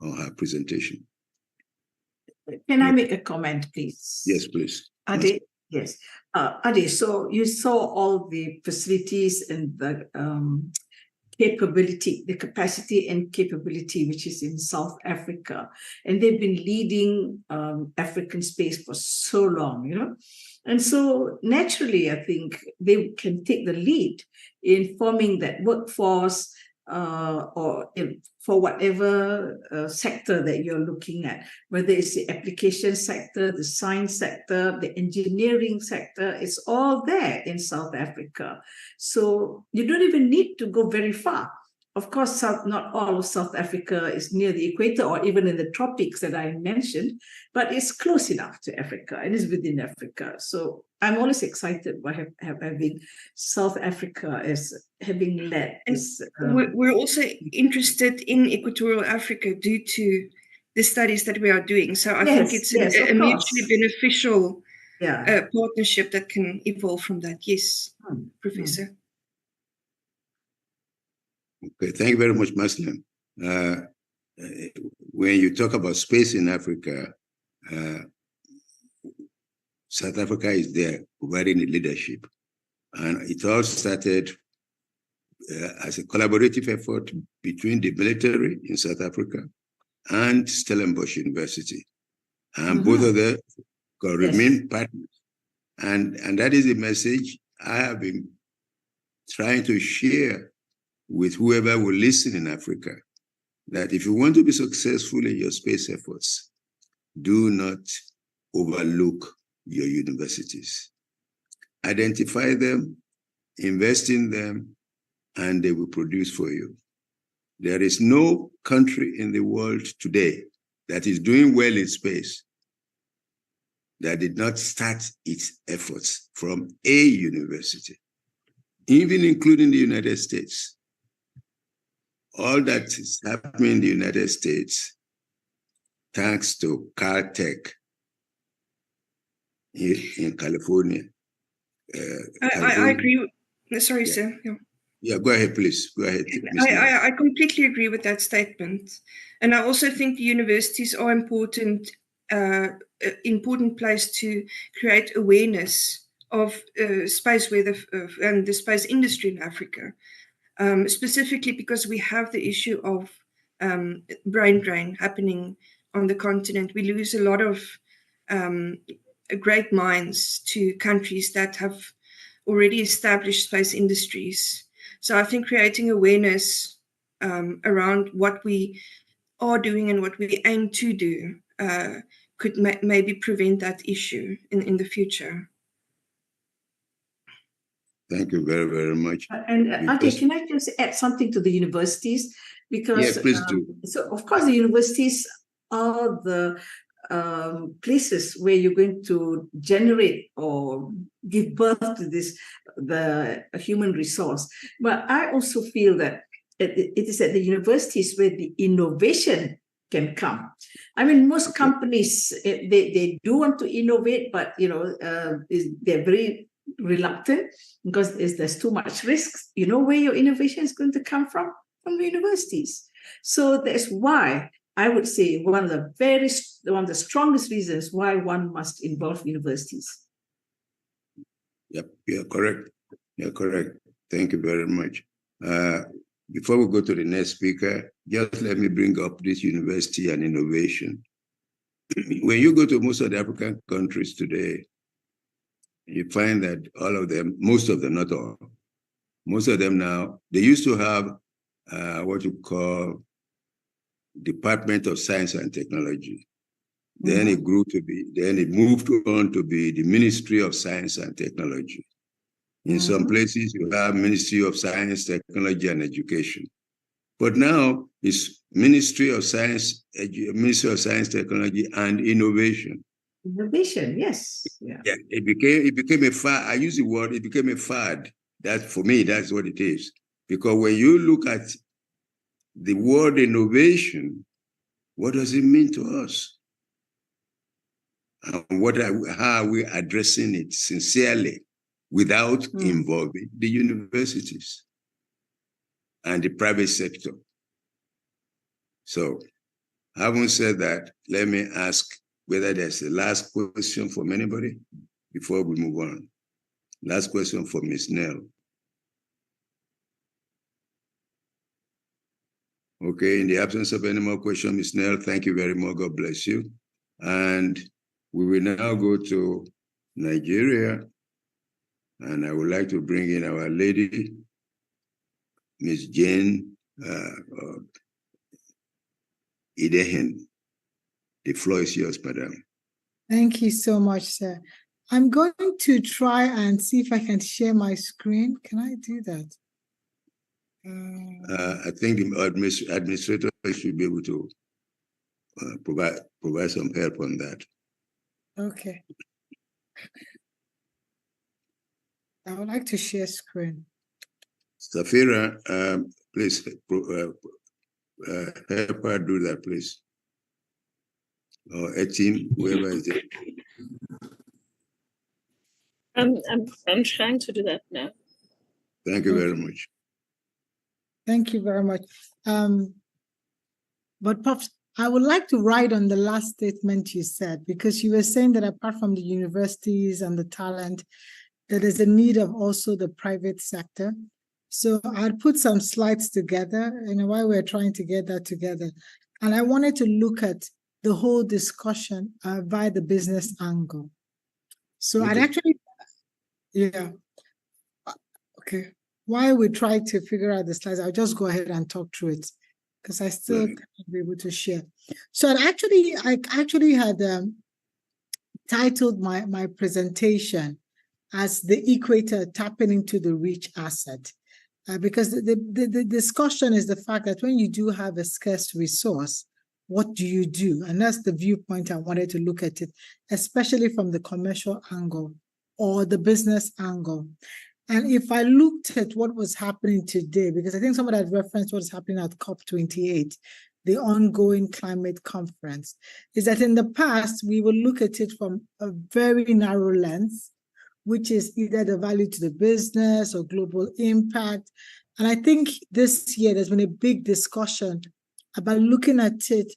on her presentation. Can I make a comment, please? Yes, please. Ade, yes. Ade, so you saw all the facilities in the capability, the capacity and capability, which is in South Africa. And they've been leading African space for so long, you know. And so naturally, I think they can take the lead in forming that workforce for whatever sector that you're looking at, whether it's the application sector, the science sector, the engineering sector, it's all there in South Africa. So you don't even need to go very far. Of course, not all of South Africa is near the equator or even in the tropics that I mentioned, but it's close enough to Africa and it's within Africa. So I'm always excited by having South Africa as having led this. We're also interested in Equatorial Africa due to the studies that we are doing. So I think it's a mutually beneficial partnership that can evolve from that. Yes, Professor. Okay, thank you very much, Mazlan. When you talk about space in Africa, South Africa is there providing the leadership. And it all started as a collaborative effort between the military in South Africa and Stellenbosch University. And both of them remain partners. And that is the message I have been trying to share with whoever will listen in Africa, that if you want to be successful in your space efforts, do not overlook your universities. Identify them, invest in them, and they will produce for you. There is no country in the world today that is doing well in space that did not start its efforts from a university, even including the United States. All that is happening in the United States, thanks to Caltech in California. I agree. Sorry, sir. Yeah, go ahead, please. Go ahead. I completely agree with that statement. And I also think the universities are important place to create awareness of space weather and the space industry in Africa. Specifically because we have the issue of brain drain happening on the continent. We lose a lot of great minds to countries that have already established space industries. So I think creating awareness around what we are doing and what we aim to do could maybe prevent that issue in the future. Thank you very, very much. And Ade, can I just add something to the universities? Because please do. So of course the universities are the places where you're going to generate or give birth to the human resource. But I also feel that it is at the universities where the innovation can come. I mean, most companies, they do want to innovate, but they're very reluctant because there's too much risk. You know where your innovation is going to come from? From the universities. So that's why I would say one of the strongest reasons why one must involve universities. Yep, you're correct. You're correct. Thank you very much. Before we go to the next speaker, just let me bring up this university and innovation. When you go to most of the African countries today, you find that all of them, most of them, not all, most of them now, they used to have what you call Department of Science and Technology. Then it grew to be, then it moved on to be the Ministry of Science and Technology. In some places, you have Ministry of Science, Technology, and Education. But now it's Ministry of Science, Technology, and Innovation. Innovation, yes. Yeah. It became a fad. I use the word, it became a fad. That for me, that's what it is. Because when you look at the word innovation, what does it mean to us? And how are we addressing it sincerely without involving the universities and the private sector? So, having said that, let me ask whether there's a last question from anybody before we move on. Last question for Ms. Nell. Okay, in the absence of any more questions, Ms. Nell, thank you very much. God bless you. And we will now go to Nigeria. And I would like to bring in our lady, Ms. Jane Idehen. The floor is yours, madam. Thank you so much, sir. I'm going to try and see if I can share my screen. Can I do that? I think the administrator should be able to provide some help on that. Okay. I would like to share screen. Safira, please help her do that, please. Or a team, whoever is there. I'm trying to do that now. Thank you very much. Thank you very much. But Prof, I would like to write on the last statement you said, because you were saying that apart from the universities and the talent, that there's a need of also the private sector. So I'd put some slides together, while we're trying to get that together. And I wanted to look at the whole discussion via the business angle. So okay. I'd actually, okay. While we try to figure out the slides, I'll just go ahead and talk through it because I still can't be able to share. So I actually had titled my presentation as the equator tapping into the rich asset. Because the discussion is the fact that when you do have a scarce resource, what do you do? And that's the viewpoint I wanted to look at it, especially from the commercial angle or the business angle. And if I looked at what was happening today, because I think somebody had referenced what is happening at COP28, the ongoing climate conference, is that in the past, we would look at it from a very narrow lens, which is either the value to the business or global impact. And I think this year there's been a big discussion about looking at it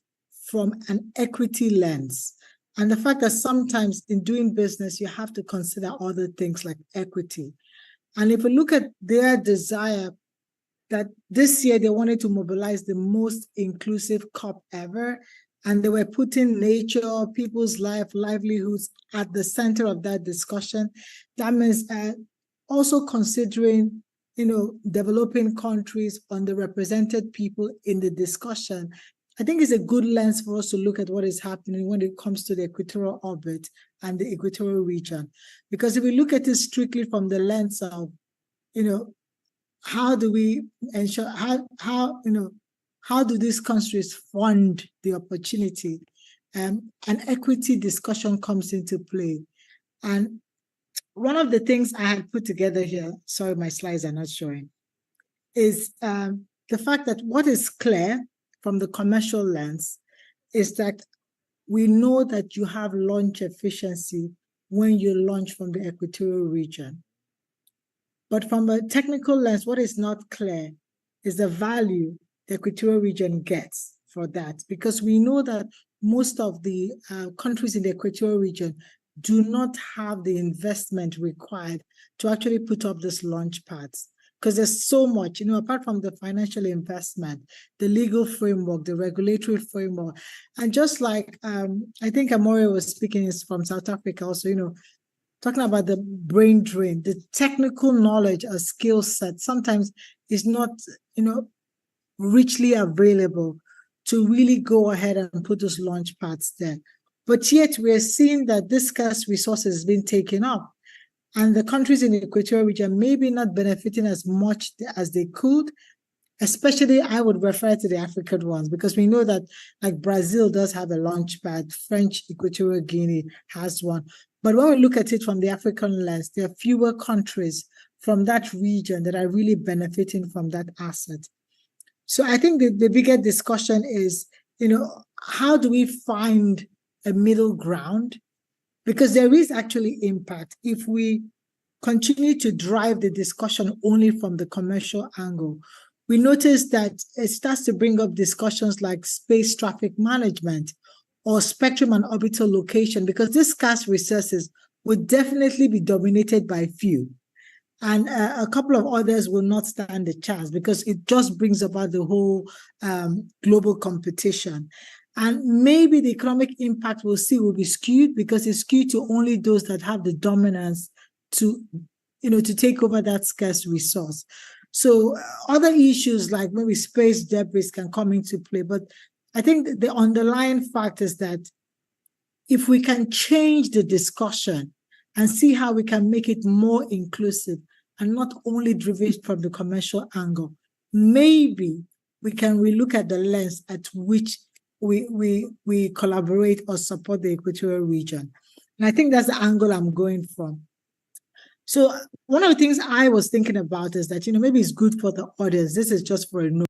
from an equity lens. And the fact that sometimes in doing business, you have to consider other things like equity. And if we look at their desire that this year they wanted to mobilize the most inclusive COP ever, and they were putting nature, people's livelihoods at the center of that discussion. That means also considering, developing countries, underrepresented people in the discussion. I think it's a good lens for us to look at what is happening when it comes to the equatorial orbit and the equatorial region. Because if we look at it strictly from the lens of, how do we ensure, how do these countries fund the opportunity? An equity discussion comes into play. And one of the things I had put together here, sorry, my slides are not showing, is the fact that what is clear from the commercial lens is that we know that you have launch efficiency when you launch from the equatorial region. But from a technical lens, what is not clear is the value the equatorial region gets for that, because we know that most of the countries in the equatorial region do not have the investment required to actually put up these launch pads, because there's so much, apart from the financial investment, the legal framework, the regulatory framework. And just like, I think Amore was speaking is from South Africa also, talking about the brain drain, the technical knowledge or skill set sometimes is not, richly available to really go ahead and put those launch pads there. But yet we're seeing that this scarce resources has been taken up, and the countries in the equatorial region maybe not benefiting as much as they could. Especially, I would refer to the African ones, because we know that like Brazil does have a launch pad, French Equatorial Guinea has one. But when we look at it from the African lens, there are fewer countries from that region that are really benefiting from that asset. So I think the bigger discussion is, how do we find a middle ground? Because there is actually impact if we continue to drive the discussion only from the commercial angle. We notice that it starts to bring up discussions like space traffic management or spectrum and orbital location, because these scarce resources would definitely be dominated by few. And a couple of others will not stand a chance because it just brings about the whole global competition. And maybe the economic impact we'll see will be skewed because it's skewed to only those that have the dominance to, to take over that scarce resource. So other issues like maybe space debris can come into play. But I think the underlying fact is that if we can change the discussion and see how we can make it more inclusive and not only driven from the commercial angle, maybe we can relook at the lens at which we collaborate or support the Equatorial region. And I think that's the angle I'm going from. So one of the things I was thinking about is that, maybe it's good for the audience. This is just for a know.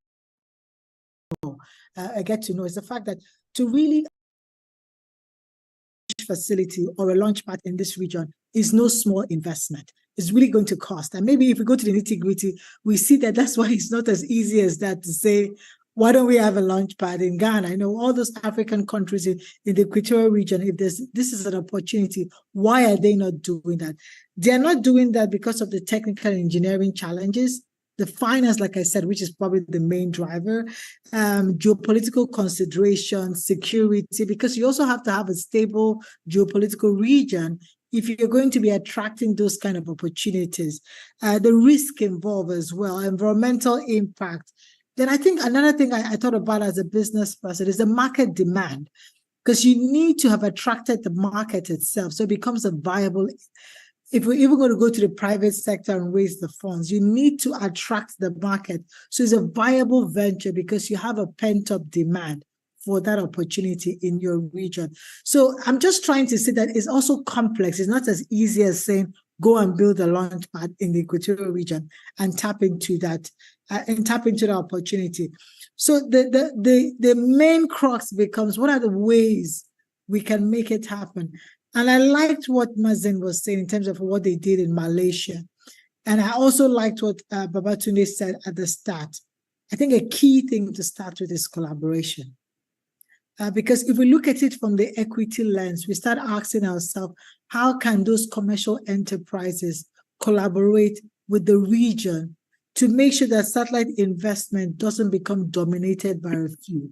I get to know is the fact that to really facility or a launch pad in this region is no small investment. It's really going to cost. And maybe if we go to the nitty-gritty, we see that that's why it's not as easy as that to say, why don't we have a launch pad in Ghana? I know all those African countries in the Equatorial region, if this is an opportunity, why are they not doing that? They're not doing that because of the technical engineering challenges, the finance, like I said, which is probably the main driver, geopolitical considerations, security, because you also have to have a stable geopolitical region if you're going to be attracting those kind of opportunities. The risk involved as well, environmental impact. Then I think another thing I thought about as a business person is the market demand, because you need to have attracted the market itself so it becomes a viable. If we're even going to go to the private sector and raise the funds, you need to attract the market. So it's a viable venture because you have a pent-up demand for that opportunity in your region. So I'm just trying to say that it's also complex. It's not as easy as saying, go and build a launch pad in the Equatorial region and tap into that opportunity. So the main crux becomes, what are the ways we can make it happen? And I liked what Mazlan was saying in terms of what they did in Malaysia. And I also liked what Babatunde said at the start. I think a key thing to start with is collaboration. Because if we look at it from the equity lens, we start asking ourselves, how can those commercial enterprises collaborate with the region to make sure that satellite investment doesn't become dominated by a few?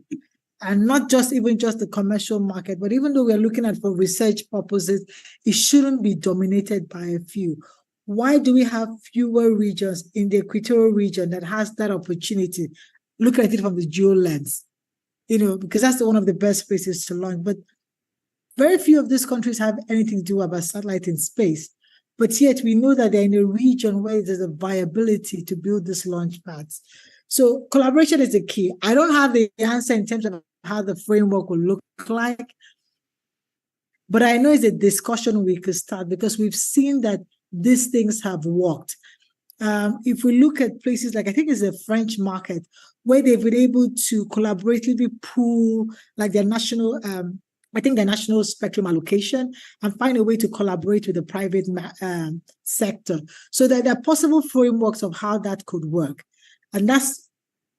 And not just the commercial market, but even though we're looking at for research purposes, it shouldn't be dominated by a few. Why do we have fewer regions in the Equatorial region that has that opportunity? Look at it from the geo lens, because that's one of the best places to launch. But very few of these countries have anything to do about satellite in space. But yet we know that they're in a region where there's a viability to build these launch pads. So collaboration is the key. I don't have the answer in terms of how the framework will look like, but I know it's a discussion we could start because we've seen that these things have worked. If we look at places like, I think it's the French market, where they've been able to collaboratively pool like their national, their national spectrum allocation and find a way to collaborate with the private sector. So that there are possible frameworks of how that could work. And that's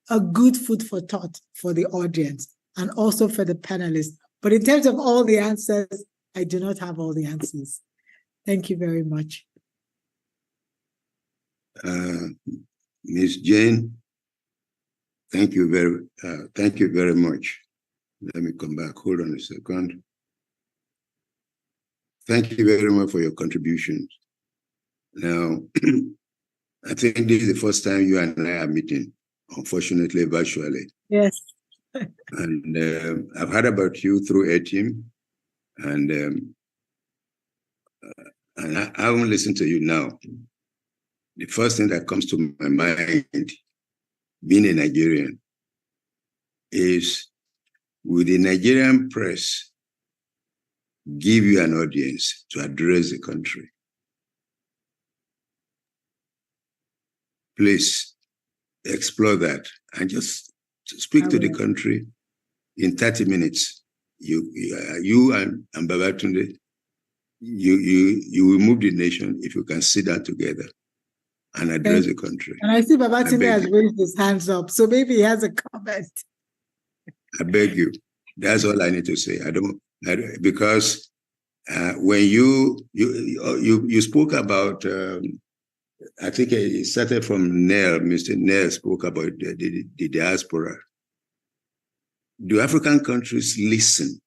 a good food for thought for the audience and also for the panelists. But in terms of all the answers, I do not have all the answers. Thank you very much. Ms. Jane, thank you very much. Let me come back. Hold on a second. Thank you very much for your contributions. Now, I think this is the first time you and I are meeting, unfortunately, virtually. Yes. And I've heard about you through a team, and I won't listen to you now. The first thing that comes to my mind, being a Nigerian, is will the Nigerian press give you an audience to address the country? Please explore that and just speak to the country in 30 minutes. You and Babatunde, you will move the nation if you can sit down together and address the country. And I see Babatunde has raised his hands up, so maybe he has a comment. I beg you. That's all I need to say. Because when you spoke about I think it started from Neil. Mr. Neil spoke about the diaspora. Do African countries listen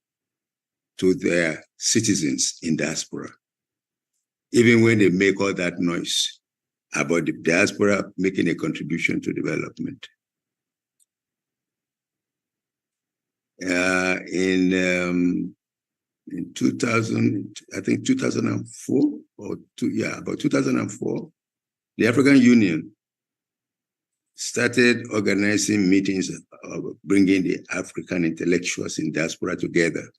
to their citizens in diaspora, even when they make all that noise about the diaspora making a contribution to development? In 2000, I think 2004 or about 2004, the African Union started organizing meetings of bringing the African intellectuals in diaspora together.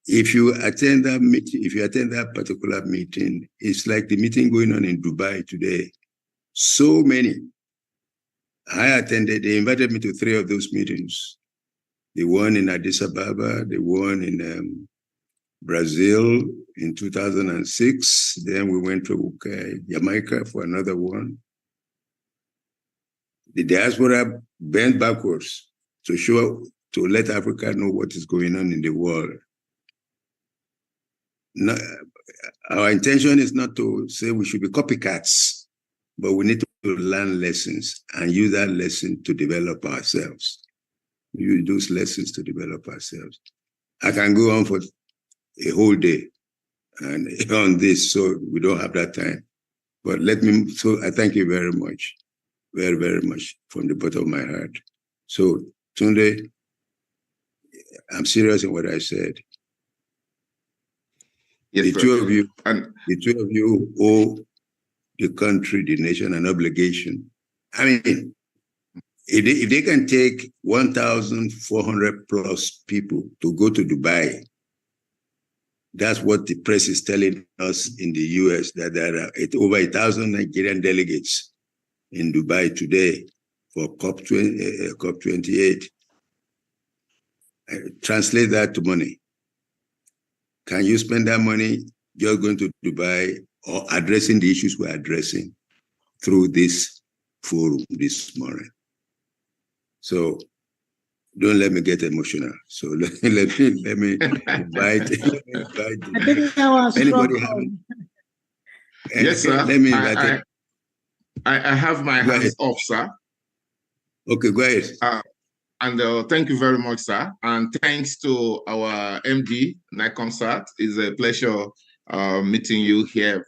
If you attend that meeting, if you attend that particular meeting, it's like the meeting going on in Dubai today. So many. I attended, they invited me to 3 of those meetings. The one in Addis Ababa, the one in Brazil in 2006. Then we went to Jamaica for another one. The diaspora bent backwards to let Africa know what is going on in the world. No, our intention is not to say we should be copycats, but we need to learn lessons and use that lesson to develop ourselves. Use those lessons to develop ourselves. I can go on for a whole day and on this, so we don't have that time. But I thank you very much, very, very much from the bottom of my heart. So Tunde, I'm serious in what I said. Yes, the two of you owe the country, the nation, an obligation. I mean, if they can take 1,400 plus people to go to Dubai, that's what the press is telling us in the US, that there are over 1,000 Nigerian delegates in Dubai today for COP28. Translate that to money. Can you spend that money just going to Dubai or addressing the issues we're addressing through this forum this morning? So don't let me get emotional. So let me invite anybody having. Yes, sir. Let me invite I have my hands off, sir. Okay, go ahead. Thank you very much, sir. And thanks to our MD, NICOMSAT. It's a pleasure meeting you here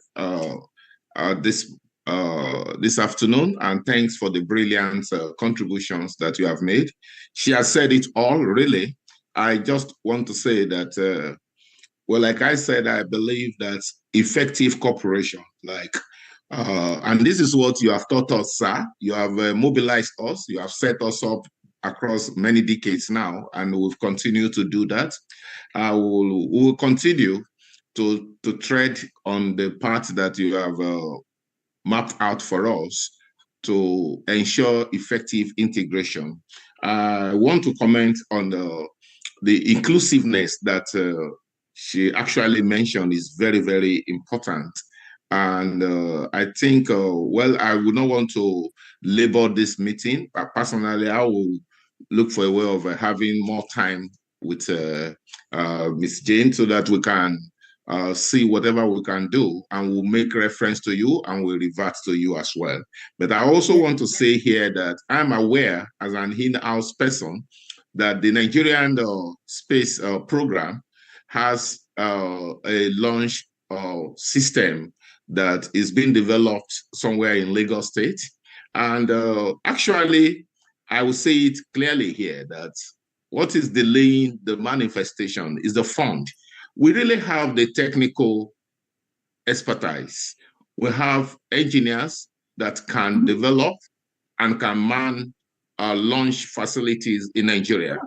this afternoon. And thanks for the brilliant contributions that you have made. She has said it all, really. I just want to say that, well, like I said, I believe that effective cooperation, and this is what you have taught us, sir. You have mobilized us. You have set us up across many decades now, and we'll continue to do that. We'll continue to tread on the path that you have mapped out for us to ensure effective integration. I want to comment on the inclusiveness that she actually mentioned is very, very important. And I think, well, I would not want to labor this meeting, but personally, I will look for a way of having more time with Ms. Jane so that we can see whatever we can do, and we'll make reference to you and we'll revert to you as well. But I also want to say here that I'm aware as an in-house person that the Nigerian space program has a launch system that is being developed somewhere in Lagos State. And actually, I will say it clearly here that what is delaying the manifestation is the fund. We really have the technical expertise. We have engineers that can develop and can man launch facilities in Nigeria.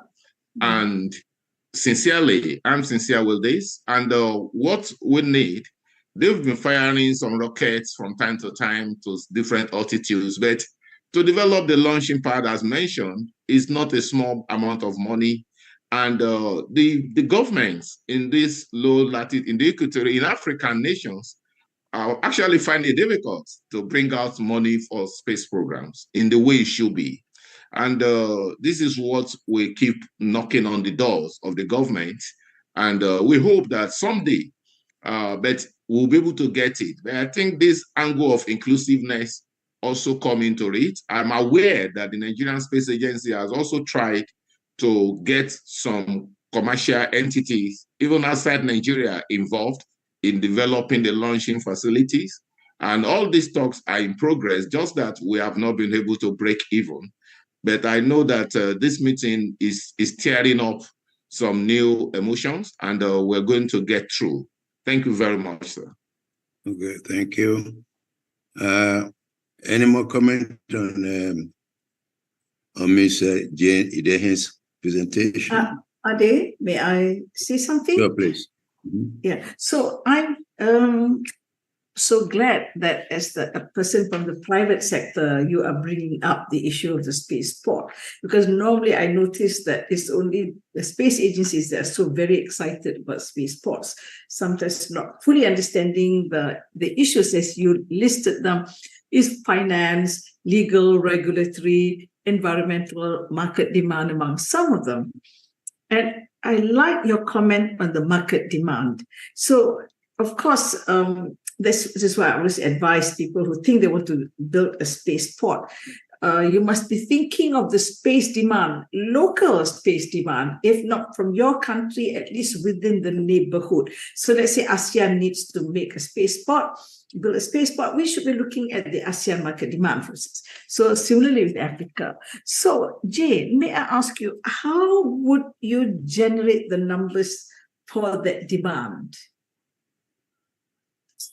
And sincerely, I'm sincere with this. And what we need, they've been firing some rockets from time to time to different altitudes, but to develop the launching pad, as mentioned, is not a small amount of money. And the governments in this low latitude, in the Equatorial, in African nations, actually find it difficult to bring out money for space programs in the way it should be. And this is what we keep knocking on the doors of the government. And we hope that someday, but we'll be able to get it. But I think this angle of inclusiveness also come into it. I'm aware that the Nigerian Space Agency has also tried to get some commercial entities, even outside Nigeria, involved in developing the launching facilities. And all these talks are in progress, just that we have not been able to break even. But I know that this meeting is tearing up some new emotions, and we're going to get through. Thank you very much, sir. Okay, thank you. Any more comment on Ms. Jane Idehen's presentation? Ade, may I say something? Sure, please. Yeah, so I'm so glad that as a person from the private sector, you are bringing up the issue of the spaceport, because normally I notice that it's only the space agencies that are so very excited about spaceports, sometimes not fully understanding the issues as you listed them is finance, legal, regulatory, environmental, market demand among some of them. And I like your comment on the market demand. So, of course, this is why I always advise people who think they want to build a spaceport. You must be thinking of the space demand, local space demand, if not from your country, at least within the neighborhood. So let's say ASEAN needs to make a spaceport, build a spaceport, we should be looking at the ASEAN market demand, for instance. So similarly with Africa. So Jane, may I ask you, how would you generate the numbers for that demand?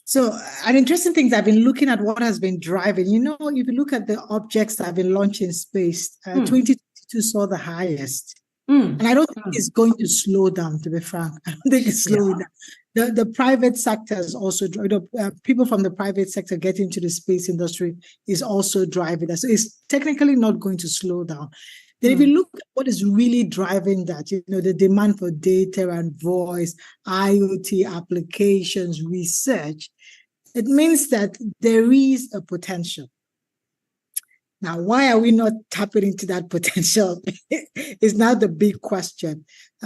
So an interesting thing is I've been looking at what has been driving. You know, if you look at the objects that have been launched in space, 2022 saw the highest. And I don't think it's going to slow down, to be frank. I don't think it's slowing down. The private sector is also, people from the private sector getting into the space industry is also driving that. So it's technically not going to slow down. Then if you look at what is really driving that, you know, the demand for data and voice, IoT applications, research, it means that there is a potential. Now, why are we not tapping into that potential is now the big question.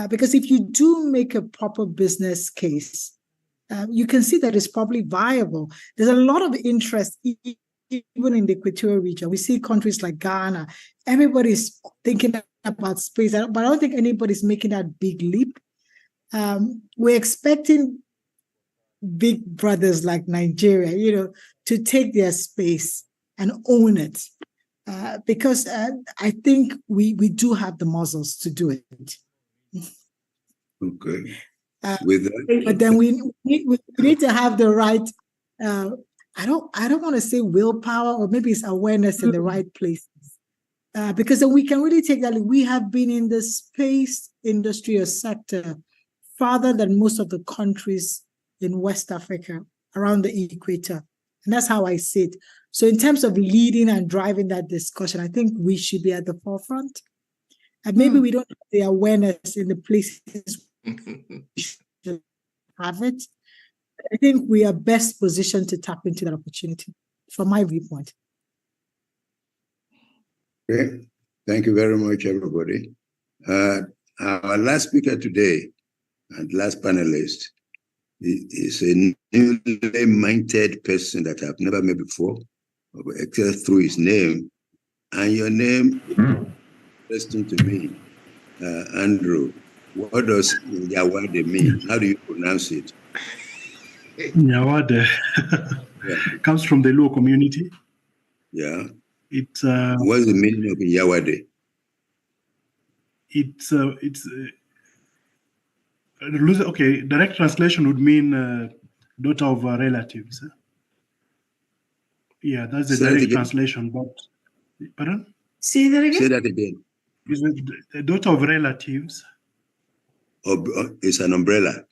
Because if you do make a proper business case, you can see that it's probably viable. There's a lot of interest even in the Equatorial region. We see countries like Ghana, everybody's thinking about space, but I don't think anybody's making that big leap. We're expecting big brothers like Nigeria, you know, to take their space and own it. Because I think we do have the muscles to do it. Okay. With that, but then we need to have the right. I don't want to say willpower, or maybe it's awareness in the right places. Because then we can really take that. We have been in the space industry or sector farther than most of the countries in West Africa around the equator, and that's how I see it. So in terms of leading and driving that discussion, I think we should be at the forefront. And maybe we don't have the awareness in the places we should have it. I think we are best positioned to tap into that opportunity, from my viewpoint. Okay. Thank you very much, everybody. Our last speaker today and last panelist is a newly minted person that I've never met before, except through his name. And your name is interesting to me, Andrew. What does Nyawade mean? How do you pronounce it? Nyawade comes from the Luo community. Yeah. It's what's the meaning of Nyawade? Okay, direct translation would mean daughter of relatives. Yeah, that's the direct translation. But pardon? Say that again. Say that again. It's the daughter of relatives. It's an umbrella.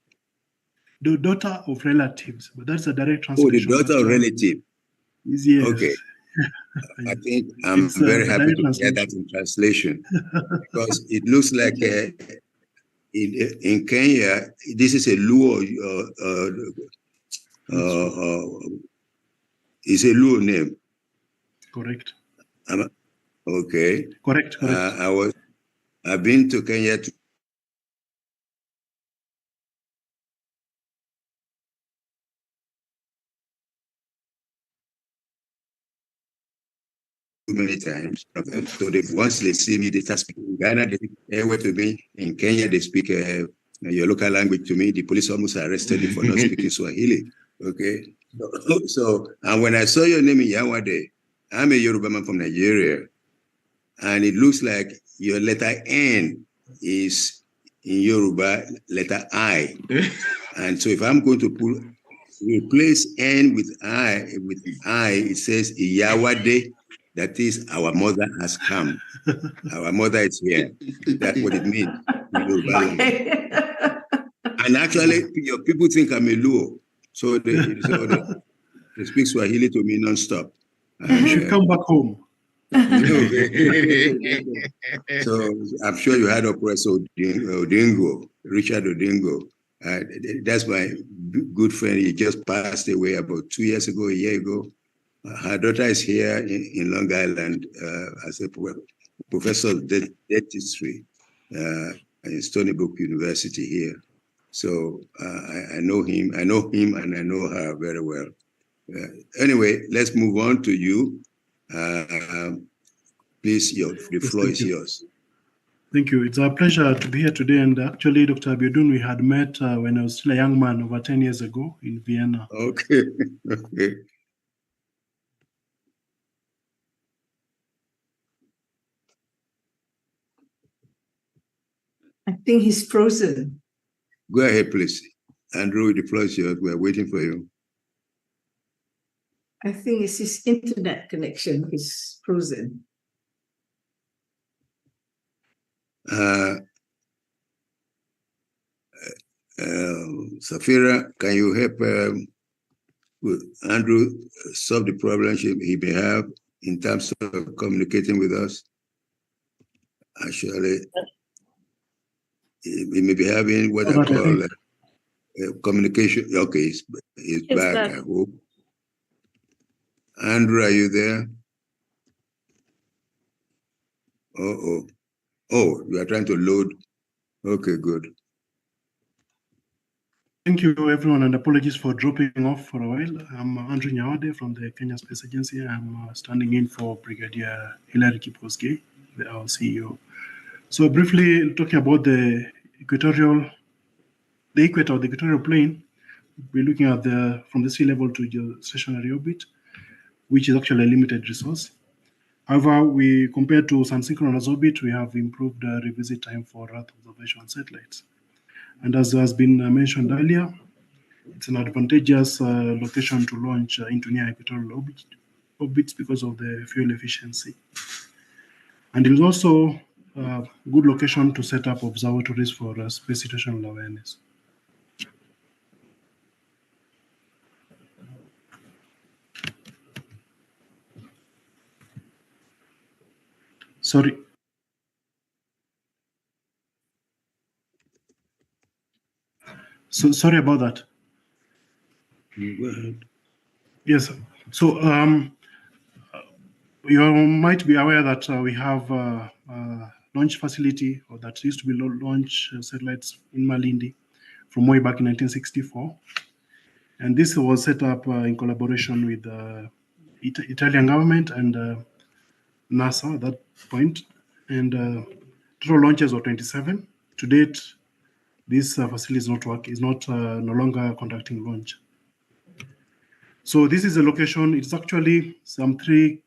The daughter of relatives, but that's a direct translation. Oh, the daughter of relative. Yes. Okay. I think I'm very happy to hear that in translation, because it looks like in Kenya, this is a Luo. It's a Luo name. Correct. Okay. Correct. I've been to Kenya many times. So once they see me, they start speaking in Ghana, they speak to me. In Kenya, they speak your local language to me. The police almost arrested me for not speaking Swahili. Okay. So, and when I saw your name in Yawade, I'm a Yoruba man from Nigeria, and it looks like your letter N is in Yoruba letter I. And so if I'm going to replace N with I, it says Iyawade, that is our mother has come. Our mother is here. That's what it means in Yoruba language. And actually, your people think I'm a Luo. So they speak Swahili to me non-stop. You should come back home. So I'm sure you had Oppressor Odingo, Richard Odingo. That's my good friend. He just passed away about 2 years ago, a year ago. Her daughter is here in Long Island as a professor of dentistry in Stony Brook University here. So I know him, and I know her very well. Anyway, let's move on to you. Please, the floor is yours. Thank you. It's a pleasure to be here today. And actually, Dr. Babatunde, we had met when I was still a young man over 10 years ago in Vienna. Okay. Okay. I think he's frozen. Go ahead, please. Andrew, the floor is yours. We're waiting for you. I think it's his internet connection. He's frozen. Safira, can you help Andrew solve the problem he may have in terms of communicating with us? Actually, he may be having what I call communication. Okay, he's back, I hope. Andrew, are you there? Oh, you are trying to load. Okay, good. Thank you, everyone, and apologies for dropping off for a while. I'm Andrew Nyawade from the Kenya Space Agency. I'm standing in for Brigadier Hilary Kipkosgey, our CEO. So briefly talking about the equator, the equatorial plane, we're looking at from the sea level to geostationary orbit, which is actually a limited resource. However, compared to some synchronous orbit, we have improved the revisit time for Earth observation satellites. And as has been mentioned earlier, it's an advantageous location to launch into near equatorial orbits because of the fuel efficiency. And it is also a good location to set up observatories for space situational awareness. Sorry. So sorry about that. Go ahead. Yes. So you might be aware that we have a launch facility, or that used to be launch satellites in Malindi from way back in 1964. And this was set up in collaboration with the Italian government and NASA at that point. And total launches were 27. To date, this facility is no longer conducting launch. So this is a location. It's actually some 3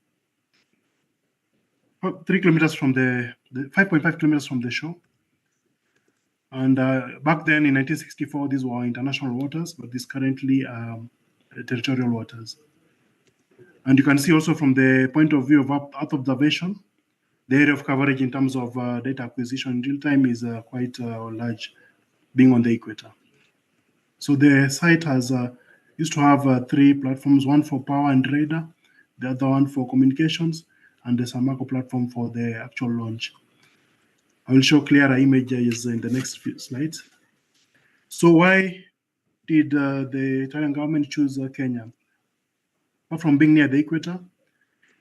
kilometers from the 5.5 kilometers from the shore. And back then in 1964, these were international waters, but these currently territorial waters. And you can see also from the point of view of Earth observation, the area of coverage in terms of data acquisition in real time is quite large, being on the equator. So the site has used to have 3 platforms, one for power and radar, the other one for communications, and the Samako platform for the actual launch. I will show clearer images in the next few slides. So why did the Italian government choose Kenya? Apart from being near the equator,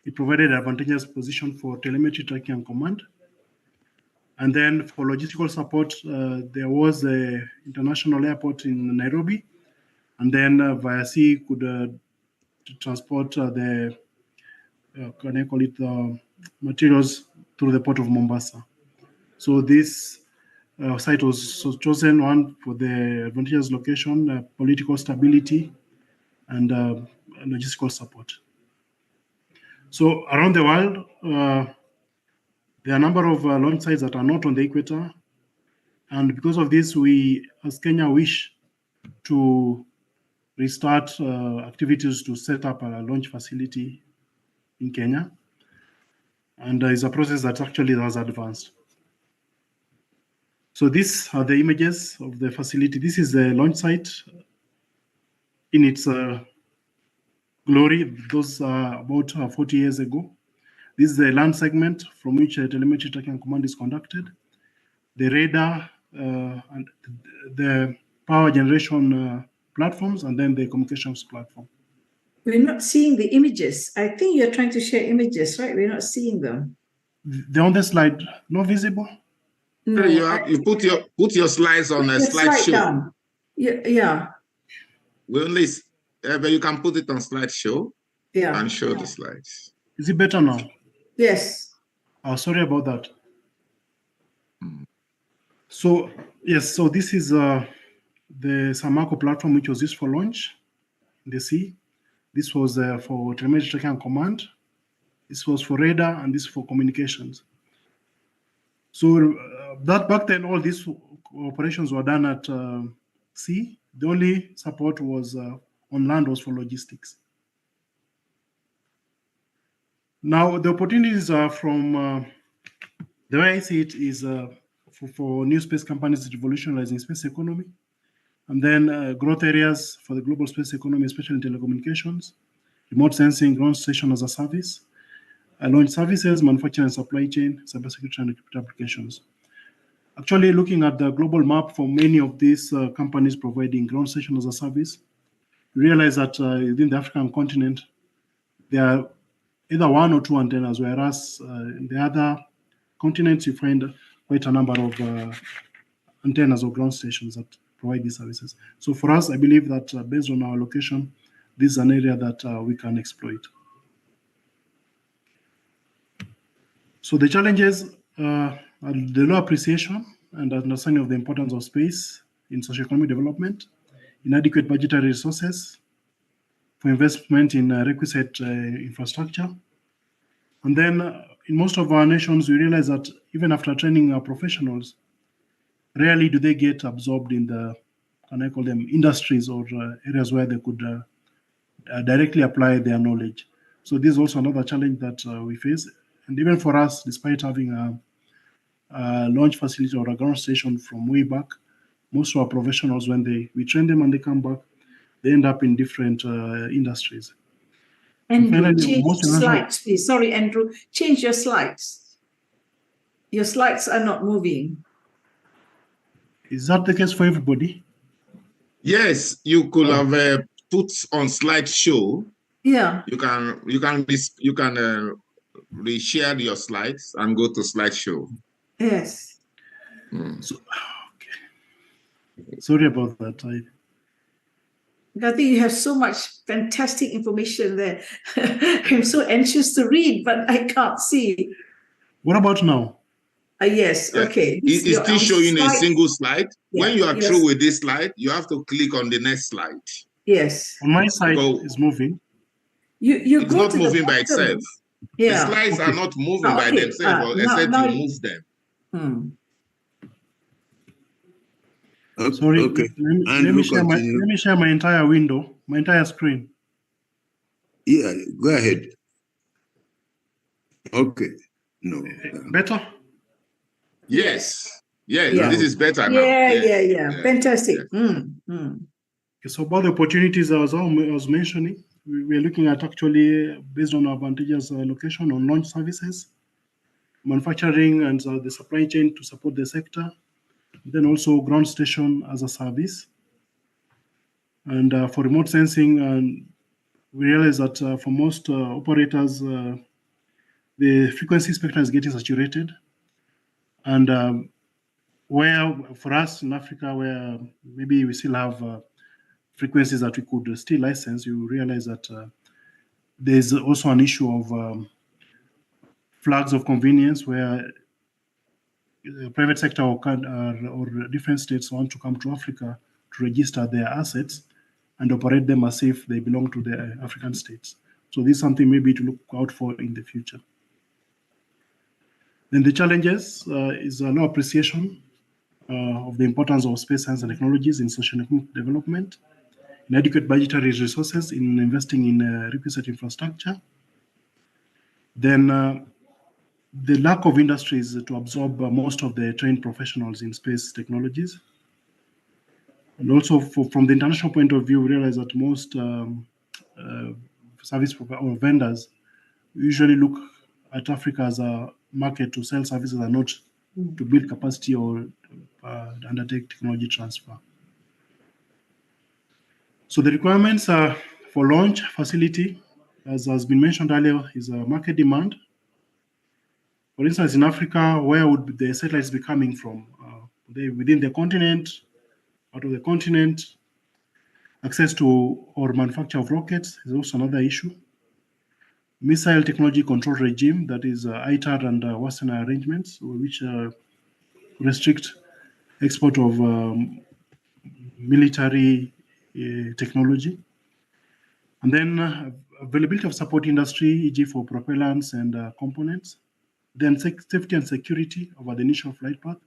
it provided an advantageous position for telemetry tracking and command. And then for logistical support, there was an international airport in Nairobi. And then via sea could transport the can I call it, materials through the port of Mombasa. So this site was chosen one for the advantageous location, political stability, and logistical support. So around the world, there are a number of launch sites that are not on the equator. And because of this, we, as Kenya, wish to restart activities to set up a launch facility in Kenya. And it's a process that actually has advanced. So these are the images of the facility. This is the launch site in its glory. Those are about 40 years ago. This is the land segment from which telemetry tracking command is conducted. The radar and the power generation platforms, and then the communications platform. We're not seeing the images. I think you're trying to share images, right? We're not seeing them. They're on the slide, not visible. No, you put your slides on a slideshow. Down. Yeah. We only, but you can put it on slideshow. Yeah. And show the slides. Is it better now? Yes. Oh, sorry about that. So yes, so this is the Samako platform, which was used for launch in the sea. This was for telemetry tracking and command. This was for radar, and this for communications. So that back then, all these operations were done at sea. The only support was on land was for logistics. Now the opportunities are from the way I see it is for new space companies revolutionizing space economy, and then growth areas for the global space economy, especially in telecommunications, remote sensing, ground station as a service, launch services, manufacturing and supply chain, cybersecurity and applications. Actually, looking at the global map for many of these companies providing ground station as a service, you realize that within the African continent, there are either one or two antennas, whereas in the other continents, you find quite a number of antennas or ground stations that provide these services. So for us, I believe that based on our location, this is an area that we can exploit. So the challenges are the low appreciation and understanding of the importance of space in socioeconomic development, inadequate budgetary resources for investment in requisite infrastructure. And then in most of our nations, we realize that even after training our professionals, rarely do they get absorbed in the, can I call them, industries or areas where they could directly apply their knowledge. So this is also another challenge that we face. And even for us, despite having a launch facility or a ground station from way back, most of our professionals, when we train them and they come back, they end up in different industries. Andrew, change your slides, please. Sorry, Andrew, change your slides. Your slides are not moving. Is that the case for everybody? Yes, you could have put on slideshow. Yeah. You can reshare your slides and go to slideshow. Yes. So, okay. Sorry about that. I think you have so much fantastic information there. I'm so anxious to read, but I can't see. What about now? Yes, okay. It's still showing a single slide. Yeah, when you are through with this slide, you have to click on the next slide. Yes. On my side, it's moving. It's not moving by itself. Yeah. The slides are not moving by themselves, except you move them. Sorry, okay. Let me share my entire window, my entire screen. Yeah, go ahead. Okay. No. Better? Yes. Yeah, this is better now. Yeah. Fantastic. Yeah. Okay, so about the opportunities I was mentioning, we're looking at actually based on our advantageous location on launch services, manufacturing and the supply chain to support the sector, then also ground station as a service. And for remote sensing, we realize that for most operators, the frequency spectrum is getting saturated. And where for us in Africa, where maybe we still have frequencies that we could still license, you realize that there's also an issue of flags of convenience where the private sector or different states want to come to Africa to register their assets and operate them as if they belong to the African states. So this is something maybe to look out for in the future. Then the challenges is a low appreciation of the importance of space science and technologies in socio-economic development, inadequate budgetary resources in investing in requisite infrastructure, then the lack of industries to absorb most of the trained professionals in space technologies. And also from the international point of view, we realize that most service providers or vendors usually look at Africa as a market to sell services and not to build capacity or undertake technology transfer. So the requirements for launch facility, as has been mentioned earlier, is a market demand. For instance, in Africa, where would the satellites be coming from? They within the continent, out of the continent? Access to or manufacture of rockets is also another issue. Missile technology control regime, that is ITAR and Western arrangements, which restrict export of military technology. And then availability of support industry, e.g. for propellants and components. Then safety and security over the initial flight path.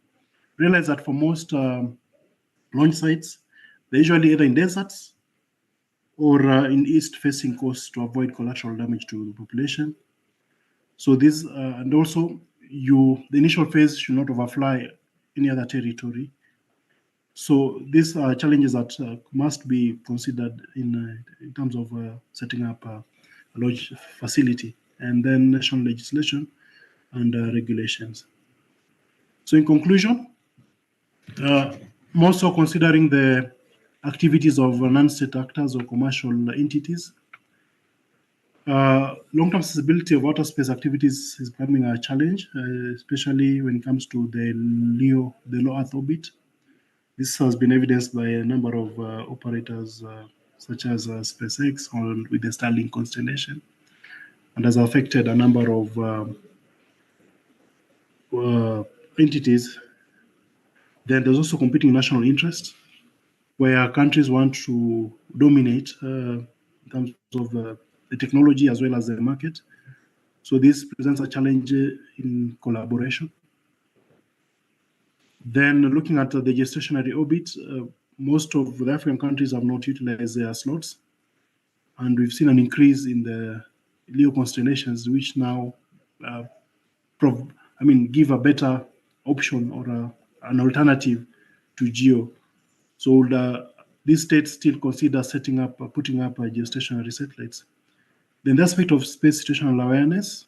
Realize that for most launch sites, they're usually either in deserts or in east-facing coasts to avoid collateral damage to the population. So this, and also the initial phase should not overfly any other territory. So these are challenges that must be considered in terms of setting up a launch facility, and then national legislation and regulations. So in conclusion, more so considering the activities of non-state actors or commercial entities, long-term sustainability of outer space activities is becoming a challenge, especially when it comes to the low Earth orbit. This has been evidenced by a number of operators, such as SpaceX with the Starlink constellation, and has affected a number of entities. Then there's also competing national interests, where countries want to dominate in terms of the technology as well as the market. So this presents a challenge in collaboration. Then looking at the geostationary orbit, most of the African countries have not utilized their slots. And we've seen an increase in the LEO constellations, which now give a better option or an alternative to GEO. So these states still consider putting up geostationary satellites. Then the aspect of space situational awareness.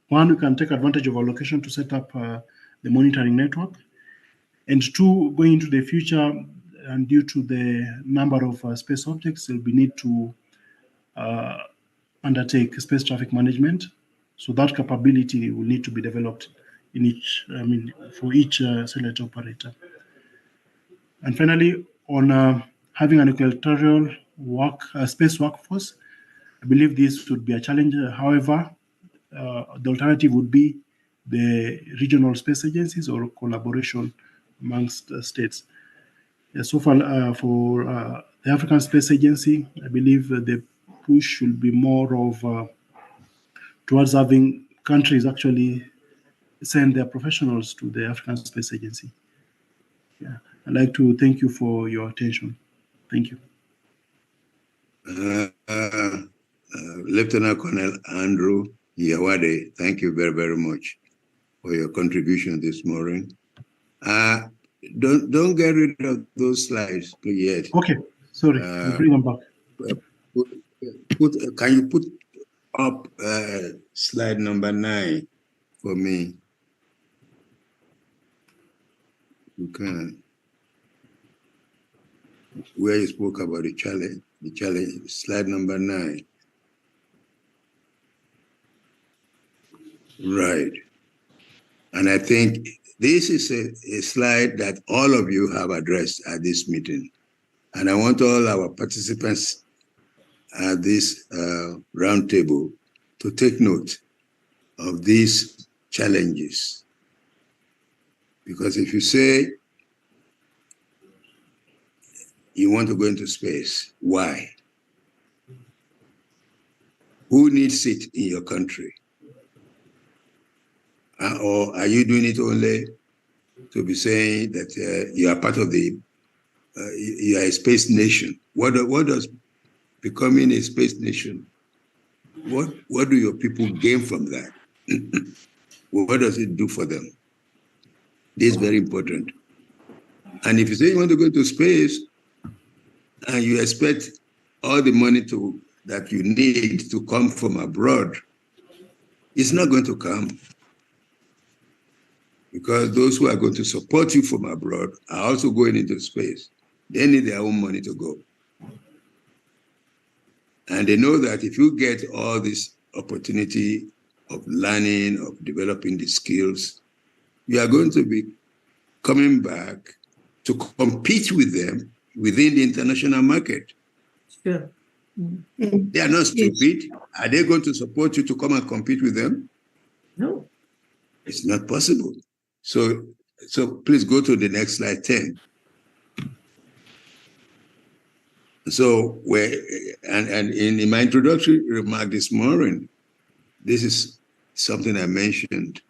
One, we can take advantage of our location to set up the monitoring network. And two, going into the future, and due to the number of space objects, there'll be need to undertake space traffic management. So that capability will need to be developed for each satellite operator. And finally, on having an equatorial space workforce, I believe this would be a challenge. However, the alternative would be the regional space agencies or collaboration amongst states. So far, for the African Space Agency, I believe the push should be more of towards having countries actually send their professionals to the African Space Agency. Yeah, I'd like to thank you for your attention. Thank you. Lieutenant Colonel Andrew Yawade, thank you very, very much for your contribution this morning. Don't get rid of those slides yet. Okay, sorry, I'll bring them back. Can you put up slide number 9 for me? You can. Where you spoke about the challenge, slide number 9. Right. And I think this is a slide that all of you have addressed at this meeting. And I want all our participants at this roundtable to take note of these challenges. Because if you say you want to go into space, why? Who needs it in your country? Or are you doing it only to be saying that you are part of the, you are a space nation? What does becoming a space nation, what do your people gain from that? What does it do for them? This is very important. And if you say you want to go to space and you expect all the money that you need to come from abroad, it's not going to come. Because those who are going to support you from abroad are also going into space. They need their own money to go. And they know that if you get all this opportunity of learning, of developing the skills, you are going to be coming back to compete with them within the international market. Sure. They are not stupid. Yes. Are they going to support you to come and compete with them? No. It's not possible. So please go to the next slide, 10. So in my introductory remark this morning, this is something I mentioned.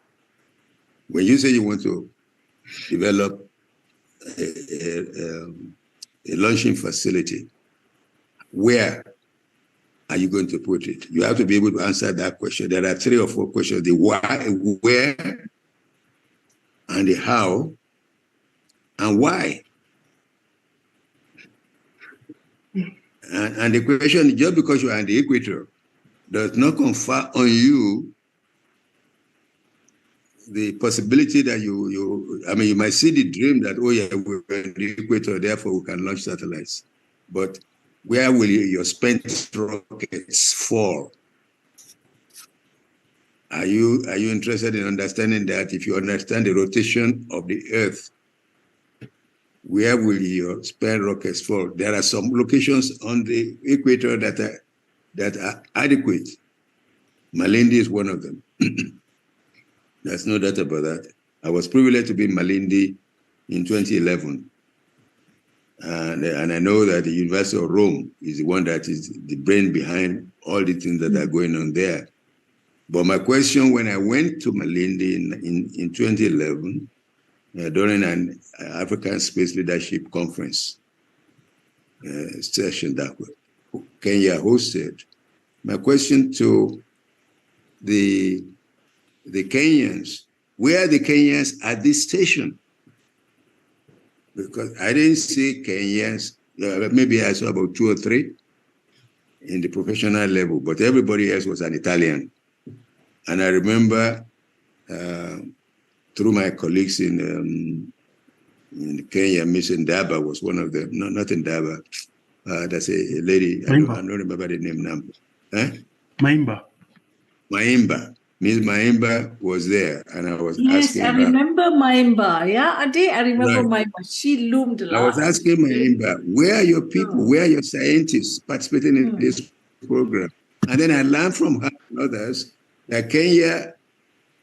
When you say you want to develop a launching facility, where are you going to put it? You have to be able to answer that question. There are 3 or 4 questions: the why, where, and the how, and why. And the question, just because you are in the equator, does not confer on you the possibility that you might see the dream that, oh yeah, we're in the equator, therefore we can launch satellites. But where will your spent rockets fall? Are you interested in understanding that? If you understand the rotation of the Earth, where will your spent rockets fall? There are some locations on the equator that are adequate. Malindi is one of them. There's no doubt about that. I was privileged to be in Malindi in 2011. And I know that the University of Rome is the one that is the brain behind all the things that are going on there. But my question, when I went to Malindi in 2011, during an African Space Leadership Conference session that Kenya hosted, my question to the Kenyans, where are the Kenyans at this station? Because I didn't see Kenyans, maybe I saw about 2 or 3 in the professional level, but everybody else was an Italian. And I remember through my colleagues in Kenya, Miss Ndaba was one of them. No, not Ndaba. That's a lady. I don't remember the name now. Huh? Maimba. Miss Maimba was there, and I was asking her. Yes, I remember Maimba. Yeah, I remember Maimba. She loomed large. I was asking Maimba, where are your people? Where are your scientists participating in this program? And then I learned from her and others that Kenya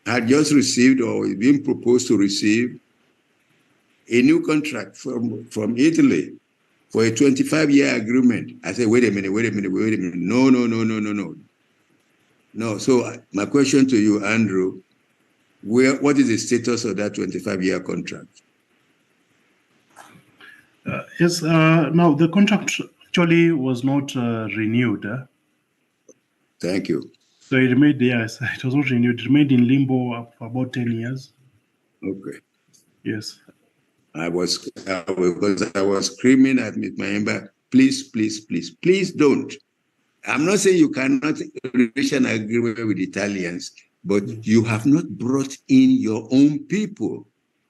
had just received or been proposed to receive a new contract from Italy for a 25-year agreement. I said, wait a minute. No. No, so my question to you, Andrew, what is the status of that 25-year contract? Yes, no, the contract actually was not renewed. Thank you. So it remained, yes, it was not renewed. It remained in limbo for about 10 years. Okay. Yes. I was screaming at Ms. Maimba, please don't. I'm not saying you cannot reach an agreement with Italians, but you have not brought in your own people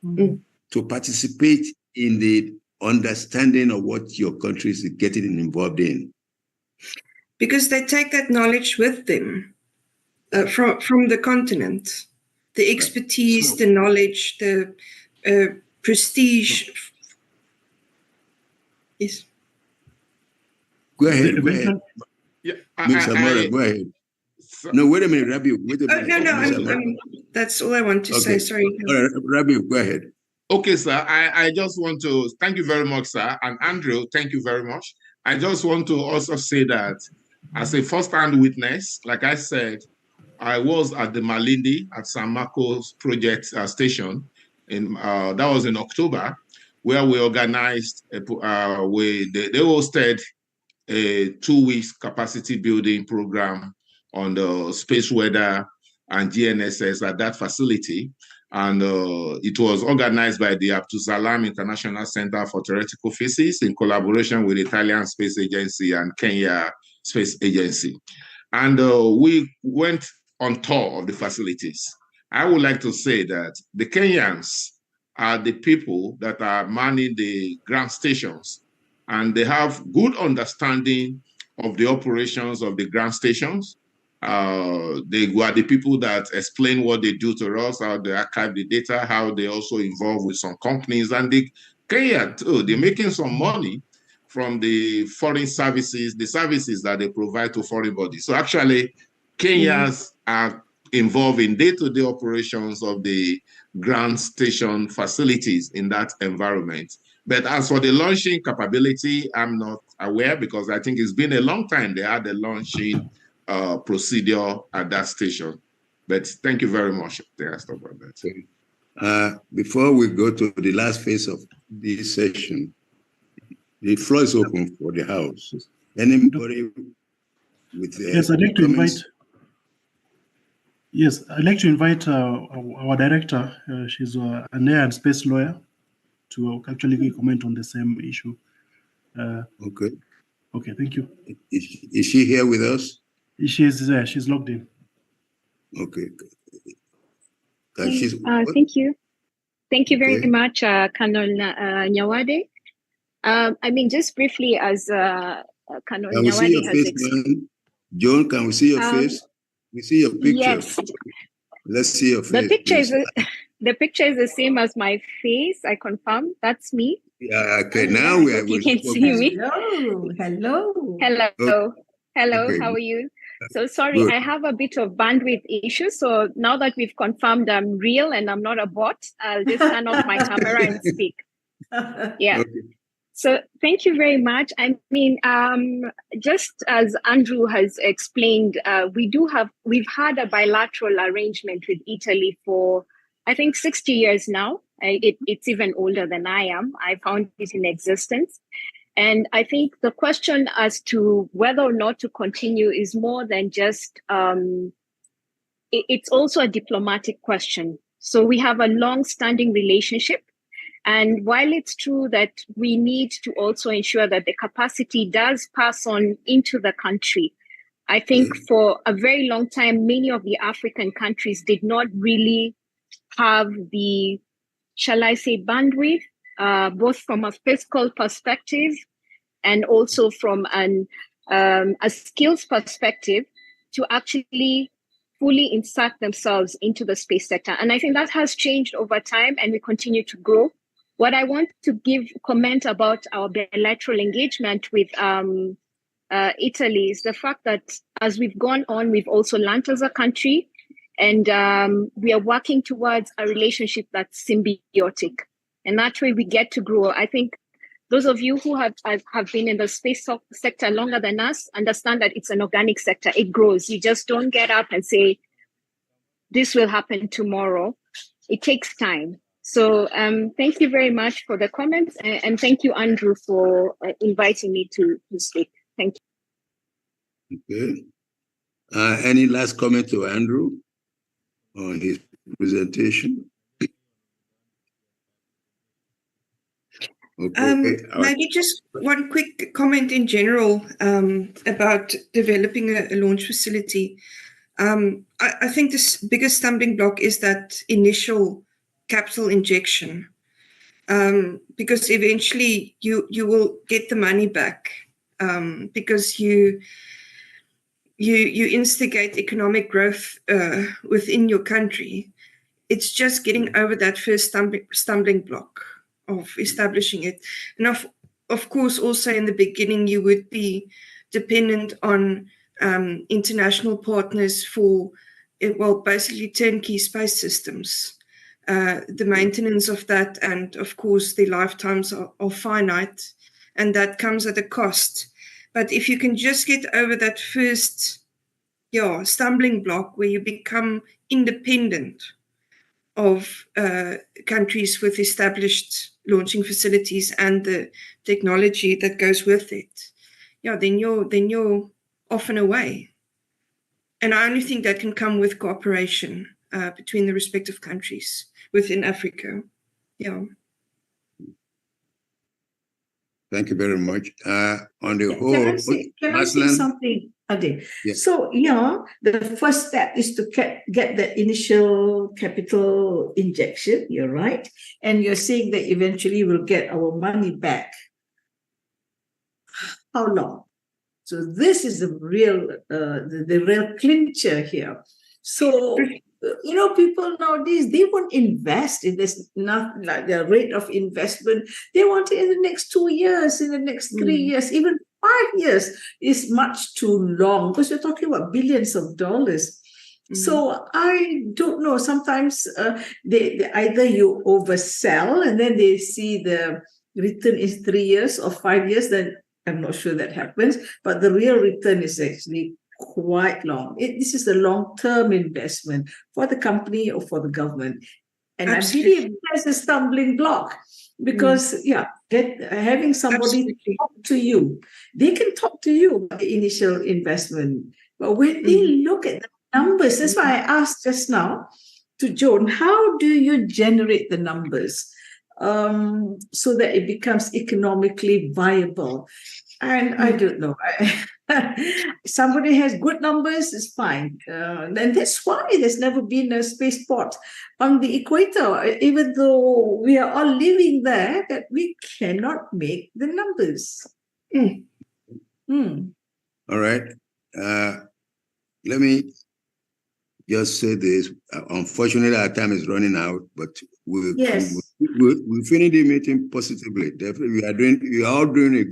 to participate in the understanding of what your country is getting involved in. Because they take that knowledge with them from the continent, the expertise, the knowledge, the prestige. Yes. Go ahead. Yeah, Ms. Amore, go ahead. No, wait a minute, Rabiu. Wait a minute. No, that's all I want to say. Sorry. All right, Rabiu, go ahead. Okay, sir. I just want to thank you very much, sir. And Andrew, thank you very much. I just want to also say that as a first-hand witness, like I said, I was at the Malindi at San Marcos project station. That was in October, where we organized, they hosted a 2-week capacity building program on the space weather and GNSS at that facility. And it was organized by the Abdulsalam International Center for Theoretical Physics in collaboration with the Italian Space Agency and Kenya Space Agency. And we went on tour of the facilities. I would like to say that the Kenyans are the people that are manning the ground stations, and they have good understanding of the operations of the ground stations. They were the people that explain what they do to us, how they archive the data, how they also involve with some companies. And the Kenya too, they're making some money from the foreign services, the services that they provide to foreign bodies. So actually, Kenyans are involved in day-to-day operations of the ground station facilities in that environment. But as for the launching capability, I'm not aware, because I think it's been a long time they had the launching procedure at that station. But thank you very much. I'll stop at that. Before we go to the last phase of this session, the floor is open for the House. Anybody with yes, I'd like to invite. Yes, I'd like to invite our director. She's an air and space lawyer, to actually comment on the same issue. Okay. Okay, thank you. Is she here with us? She's there. She's logged in. Okay. Thank you. Thank you very much, Colonel Nyawade. I mean, just briefly, as Colonel Nyawade has explained. John, can we see your face? We see your picture. Yes. Let's see your face. The picture is the same as my face. I confirm that's me. Yeah. Okay. Now you can see me. Hello. Okay. How are you? So sorry, good. I have a bit of bandwidth issues. So now that we've confirmed I'm real and I'm not a bot, I'll just turn off my camera and speak. Yeah. Okay. So thank you very much. I mean, just as Andrew has explained, we've had a bilateral arrangement with Italy for, I think, 60 years now. It's even older than I am. I found it in existence. And I think the question as to whether or not to continue is more than just, it's also a diplomatic question. So we have a long-standing relationship. And while it's true that we need to also ensure that the capacity does pass on into the country, I think for a very long time, many of the African countries did not really have the, shall I say, bandwidth, both from a fiscal perspective and also from a skills perspective, to actually fully insert themselves into the space sector. And I think that has changed over time, and we continue to grow. What I want to comment about our bilateral engagement with Italy is the fact that as we've gone on, we've also learned as a country, and we are working towards a relationship that's symbiotic. And that way we get to grow. I think those of you who have been in the space sector longer than us understand that it's an organic sector. It grows. You just don't get up and say, this will happen tomorrow. It takes time. So thank you very much for the comments, and thank you, Andrew, for inviting me to speak. Thank you. Okay. Any last comment to Andrew on his presentation? Okay. Maybe just one quick comment in general about developing a launch facility. I think this biggest stumbling block is that initial capital injection, because eventually you will get the money back, because you instigate economic growth within your country. It's just getting over that first stumbling block of establishing it. And of course, also in the beginning, you would be dependent on international partners for, well, basically turnkey space systems. The maintenance of that, and of course the lifetimes are finite, and that comes at a cost. But if you can just get over that first stumbling block where you become independent of countries with established launching facilities and the technology that goes with it, then you're off and away. And I only think that can come with cooperation between the respective countries within Africa. Yeah. Thank you very much. On the whole, can I say something, Ade? Yes. So, the first step is to get the initial capital injection, you're right. And you're saying that eventually we'll get our money back. How long? So this is the real clincher here. So, people nowadays, they won't invest in this, not like the rate of investment. They want it in the next 2 years, in the next 3 years, even 5 years is much too long because we're talking about billions of dollars. So I don't know. Sometimes they either you oversell and then they see the return is 3 years or 5 years, then I'm not sure that happens, but the real return is actually quite long. This is a long-term investment for the company or for the government. And Absolutely. I believe that's a stumbling block because, having somebody talk to you, they can talk to you about the initial investment. But when they look at the numbers, that's why I asked just now to Joan, how do you generate the numbers so that it becomes economically viable? And I don't know. Somebody has good numbers, it's fine. And that's why there's never been a spaceport on the equator, even though we are all living there, that we cannot make the numbers. All right. Let me just say this. Unfortunately, our time is running out, but we'll finish the meeting positively. Definitely, we are all doing a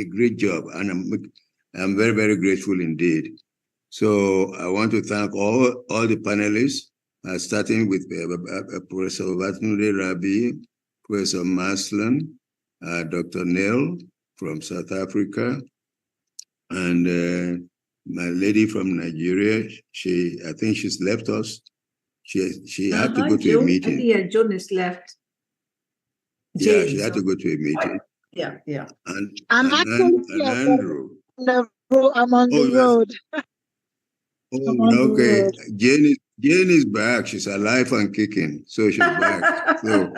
great job, and I'm very, very grateful indeed. So I want to thank all the panelists, starting with Professor Babatunde, Rabiu, Professor Mazlan, Dr. Neil from South Africa, and my lady from Nigeria. I think she's left us. She had to go to a meeting. Yeah, Joan is left. Yeah, she had to go to a meeting. Yeah. And actually Andrew. I'm on the road. Okay. Jane is back. She's alive and kicking. So she's back. So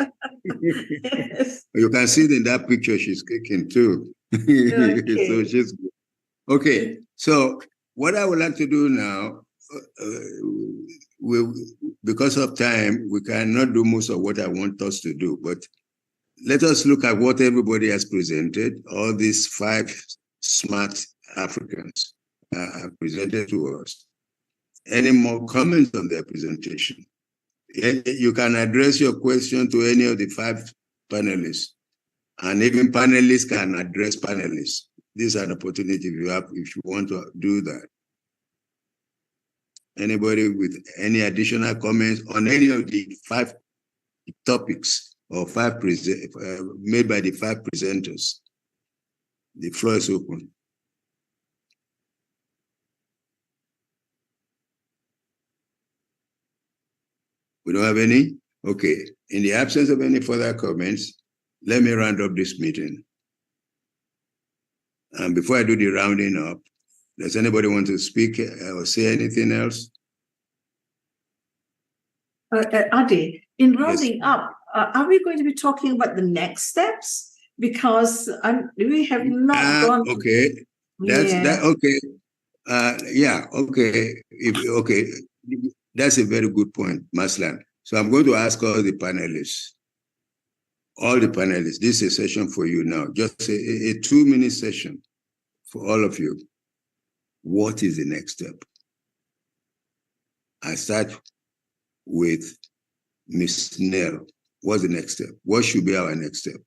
you can see in that picture she's kicking too. Okay. So she's good. Okay. So what I would like to do now, because of time, we cannot do most of what I want us to do, but let us look at what everybody has presented. All these 5 smart Africans have presented to us. Any more comments on their presentation? You can address your question to any of the 5 panelists, and even panelists can address panelists. These are the opportunities you have if you want to do that. Anybody with any additional comments on any of the 5 topics or 5 made by the 5 presenters? The floor is open. We don't have any? Okay. In the absence of any further comments, let me round up this meeting. And before I do the rounding up, does anybody want to speak or say anything else? Ade, in rounding up, are we going to be talking about the next steps? Because we have not gone. Okay. Okay. Okay. That's a very good point, Mazlan. So I'm going to ask all the panelists. This is a session for you now. Just a 2-minute session for all of you. What is the next step? I start with Ms. Nell. What's the next step? What should be our next step?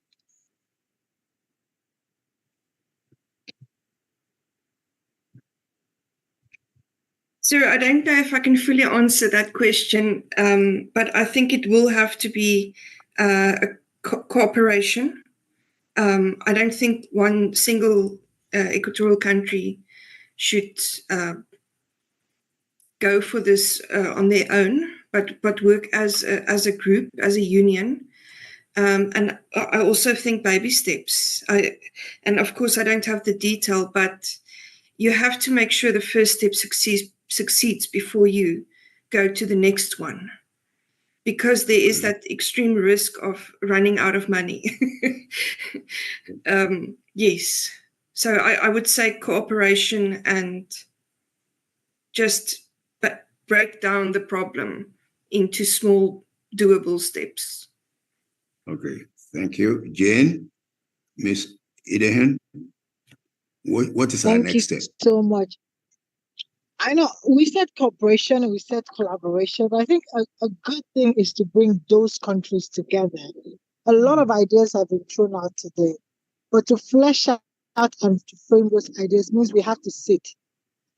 So I don't know if I can fully answer that question, but I think it will have to be a cooperation. I don't think one single equatorial country should go for this on their own, but work as a group, as a union. And I also think baby steps. And of course, I don't have the detail, but you have to make sure the first step succeeds before you go to the next one, because there is that extreme risk of running out of money. Yes. So I would say cooperation and just break down the problem into small, doable steps. Okay, thank you. Jane, Miss Idehen, what is our next step? Thank you so much. I know we said cooperation and we said collaboration, but I think a good thing is to bring those countries together. A lot of ideas have been thrown out today, but to flesh out and to frame those ideas means we have to sit.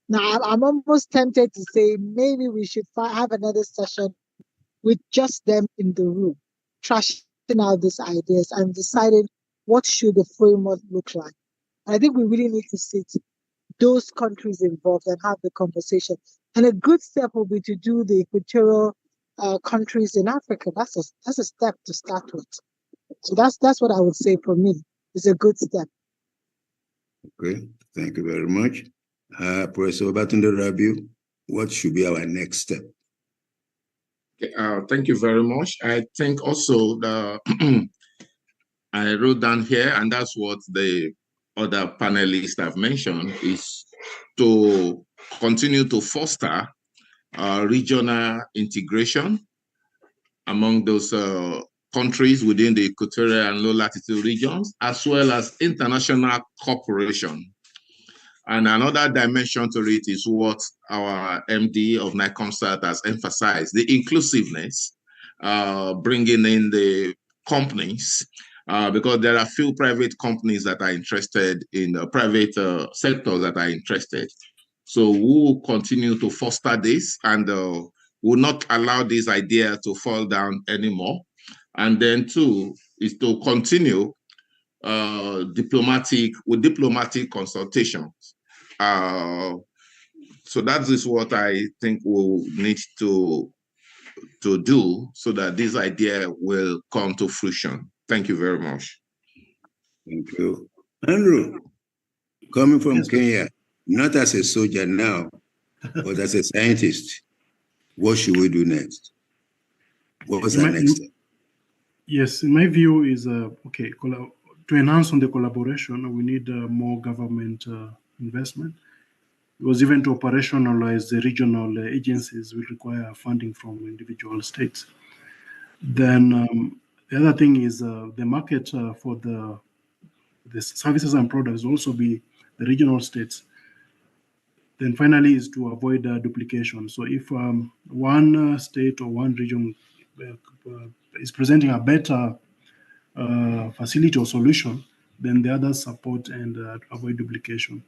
Now, I'm almost tempted to say maybe we should have another session with just them in the room, trashing out these ideas and deciding what should the framework look like. I think we really need to sit those countries involved and have the conversation. And a good step will be to do the equatorial countries in Africa. That's a step to start with. So that's what I would say for me. It's a good step. Okay, thank you very much. Professor Babatunde Rabiu, what should be our next step? Thank you very much. I think also I wrote down here, and that's what the other panelists have mentioned, is to continue to foster regional integration among those countries within the equatorial and low latitude regions, as well as international cooperation. And another dimension to it is what our MD of NICOMSAT has emphasized, the inclusiveness, bringing in the companies, because there are few private companies that are interested in the private sector that are interested. So we will continue to foster this and will not allow this idea to fall down anymore. And then two is to continue diplomatic consultations. So that is what I think we'll need to do so that this idea will come to fruition. Thank you very much. Thank you. Andrew, coming from Kenya, not as a soldier now, but as a scientist, what should we do next? What's our next step? Yes, in my view is, okay, to enhance on the collaboration, we need more government investment, because even to operationalize the regional agencies will require funding from individual states. Then the other thing is the market for the services and products will also be the regional states. Then finally is to avoid duplication. So if one state or one region is presenting a better facility or solution, then the others support and avoid duplication.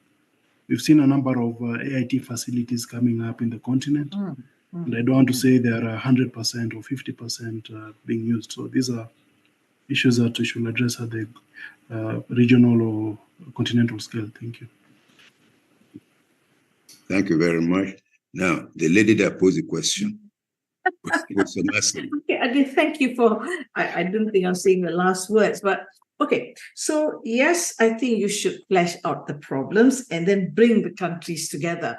We've seen a number of AIT facilities coming up in the continent, and I don't want to say they are 100% or 50% being used. So these are issues that we should address at the regional or continental scale. Thank you. Thank you very much. Now, the lady that posed the question. Okay, again, thank you for, I don't think I'm saying the last words, but okay. So yes, I think you should flesh out the problems and then bring the countries together.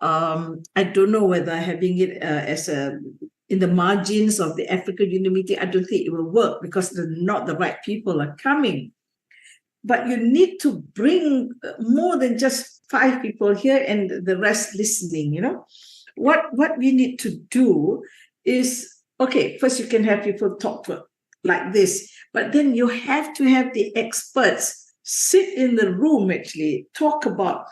I don't know whether having it as in the margins of the African Unity, I don't think it will work because not the right people are coming. But you need to bring more than just 5 people here and the rest listening, you know. What we need to do is, okay, first you can have people talk to like this, but then you have to have the experts sit in the room, actually, talk about,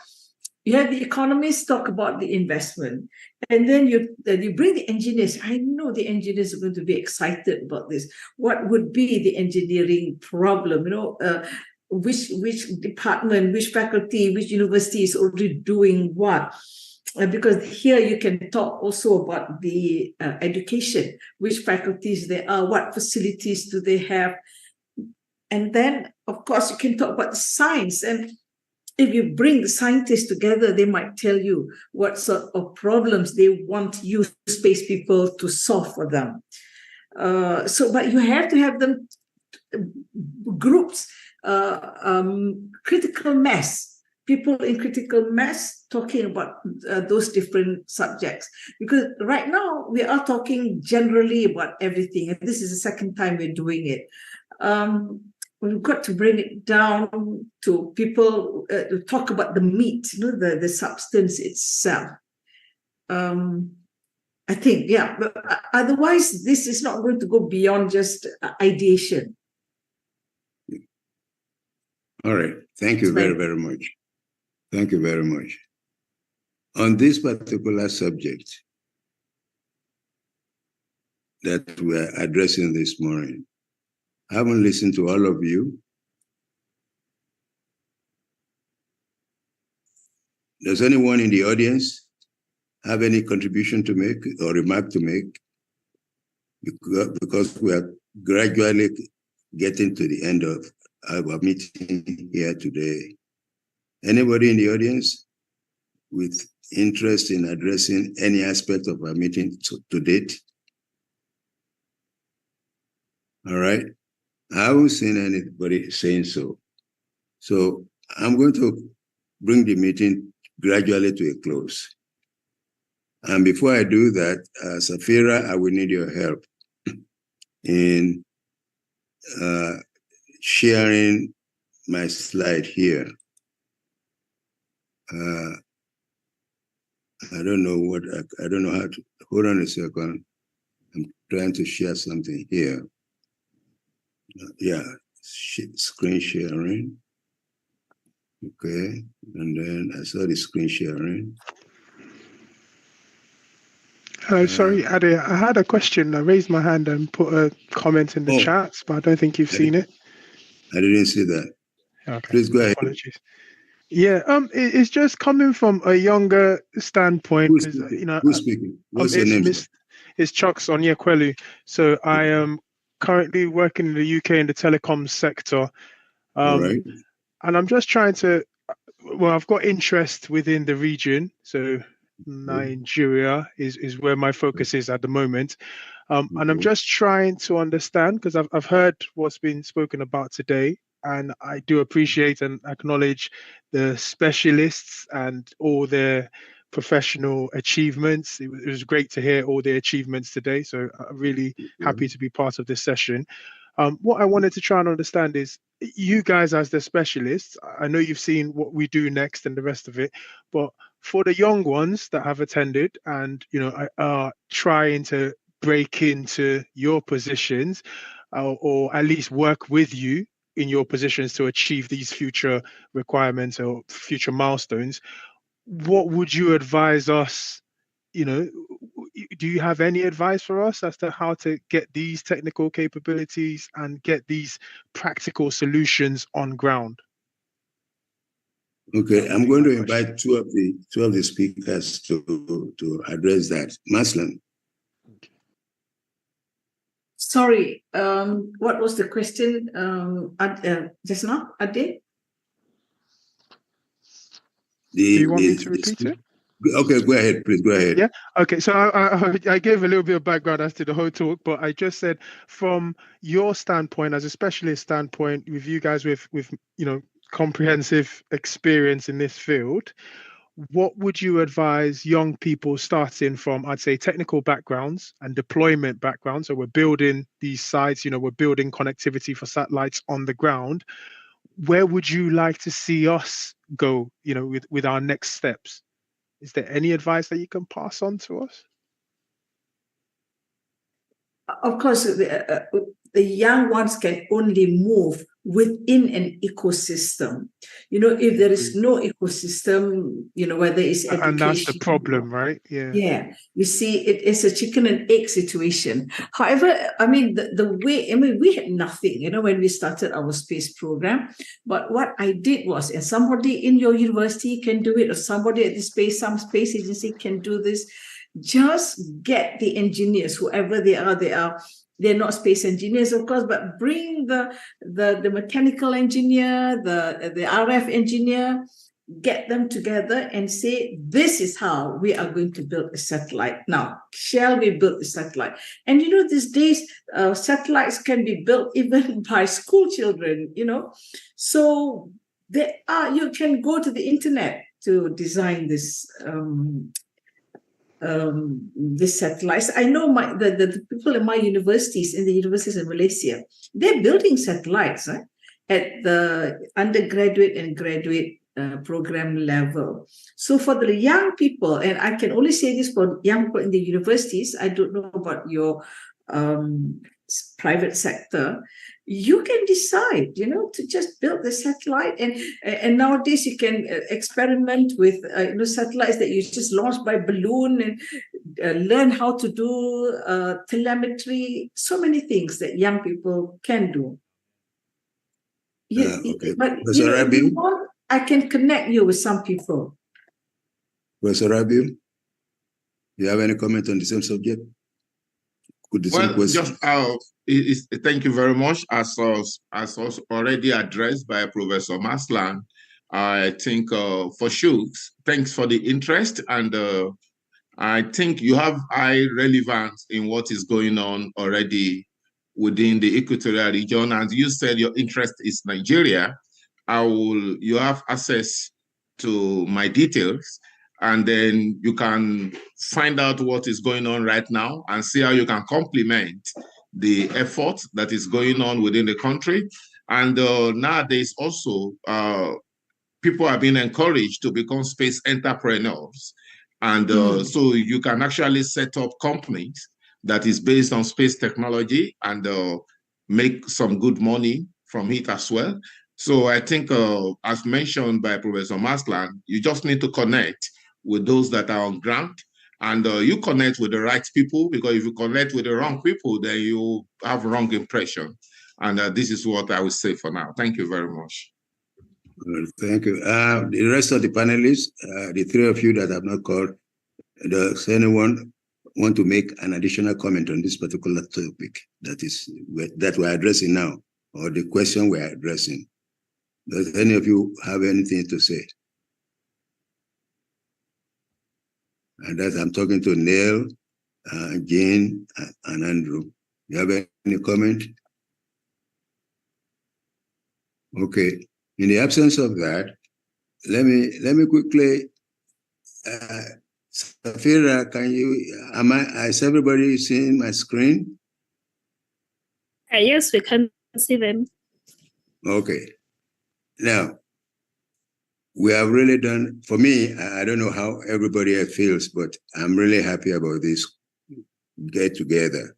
you have the economists talk about the investment, and then you bring the engineers. I know the engineers are going to be excited about this. What would be the engineering problem, you know, which department, which faculty, which university is already doing what. because here you can talk also about the education, which faculties there are, what facilities do they have. And then, of course, you can talk about the science. And if you bring the scientists together, they might tell you what sort of problems they want you space people to solve for them. But you have to have them groups, critical mass, people in critical mass talking about those different subjects. Because right now we are talking generally about everything, and this is the second time we're doing it. We've got to bring it down to people to talk about the meat, the substance itself. I think, yeah, but otherwise this is not going to go beyond just ideation. All right. Thank you very, very much. Thank you very much. On this particular subject that we're addressing this morning, I haven't listened to all of you. Does anyone in the audience have any contribution to make or remark to make? Because we are gradually getting to the end of our meeting here today. Anybody in the audience with interest in addressing any aspect of our meeting to date? All right. I haven't seen anybody saying so. So I'm going to bring the meeting gradually to a close. And before I do that, Safira, I will need your help in sharing my slide here. I don't know how to, hold on a second. I'm trying to share something here. Yeah, screen sharing. Okay, and then I saw the screen sharing. Hello, sorry, Ade, I had a question. I raised my hand and put a comment in the chats, but I don't think you've seen it. I didn't see that. Okay. Please go ahead. Apologies. Yeah, it's just coming from a younger standpoint. Who's speaking? What's your name? It's Chucks Onyekwelu. So I am currently working in the UK in the telecoms sector. All right. And I'm just trying to, well, I've got interest within the region. So Nigeria is where my focus is at the moment. And I'm just trying to understand, because I've heard what's been spoken about today. And I do appreciate and acknowledge the specialists and all their professional achievements. It was great to hear all their achievements today. So I'm really happy to be part of this session. What I wanted to try and understand is, you guys as the specialists, I know you've seen what we do next and the rest of it, but for the young ones that have attended and, are trying to break into your positions or at least work with you in your positions to achieve these future requirements or future milestones, what would you advise us? Do you have any advice for us as to how to get these technical capabilities and get these practical solutions on ground? Okay, I'm going to invite two of the speakers to address that. Mazlan. Sorry, what was the question just now, Ade? Do you want me to repeat it? Okay, go ahead, please, go ahead. Yeah, okay, so I gave a little bit of background as to the whole talk, but I just said from your standpoint, as a specialist standpoint, with you guys with comprehensive experience in this field, what would you advise young people starting from, I'd say, technical backgrounds and deployment backgrounds? So we're building these sites, we're building connectivity for satellites on the ground. Where would you like to see us go, with our next steps? Is there any advice that you can pass on to us? Of course, the young ones can only move within an ecosystem. You know, if there is no ecosystem, you know, whether it's education. And that's the problem, right? Yeah. Yeah. You see, it is a chicken and egg situation. However, I mean, the way, I mean, we had nothing, you know, when we started our space program. But what I did was, and somebody in your university can do it, or somebody at some space agency can do this, just get the engineers, whoever they are, they're not space engineers, of course, but bring the mechanical engineer, the RF engineer, get them together and say, this is how we are going to build a satellite. Now, shall we build a satellite? And you know, these days, satellites can be built even by school children, you know. So you can go to the internet to design this satellites. I know the people in my universities, in the universities in Malaysia, they're building satellites at the undergraduate and graduate program level. So for the young people, and I can only say this for young people in the universities, I don't know about your private sector, you can decide, you know, to just build the satellite, and nowadays you can experiment with satellites that you just launch by balloon and learn how to do telemetry. So many things that young people can do. Okay. But Professor you know, if you Rabiu? want, I can connect you with some people. Professor Rabiu, you have any comment on the same subject? Thank you very much. As was already addressed by Professor Mazlan, I think for Shooks, thanks for the interest, and I think you have high relevance in what is going on already within the Equatorial region. And you said your interest is Nigeria. You have access to my details, and then you can find out what is going on right now and see how you can complement the effort that is going on within the country. And nowadays also, people are being encouraged to become space entrepreneurs. And so you can actually set up companies that is based on space technology and make some good money from it as well. So I think, as mentioned by Professor Mazlan, you just need to connect with those that are on ground, and you connect with the right people, because if you connect with the wrong people, then you have wrong impression. And this is what I would say for now. Thank you very much. Well, thank you. The rest of the panelists, the three of you that have not called, does anyone want to make an additional comment on this particular topic that we're addressing now, or the question we're addressing? Does any of you have anything to say? And that I'm talking to Neil, Jane, and Andrew. You have any comment? Okay. In the absence of that, let me quickly. Safira, is everybody seeing my screen? Yes, we can see them. Okay. Now, we have really done, for me, I don't know how everybody else feels, but I'm really happy about this get together.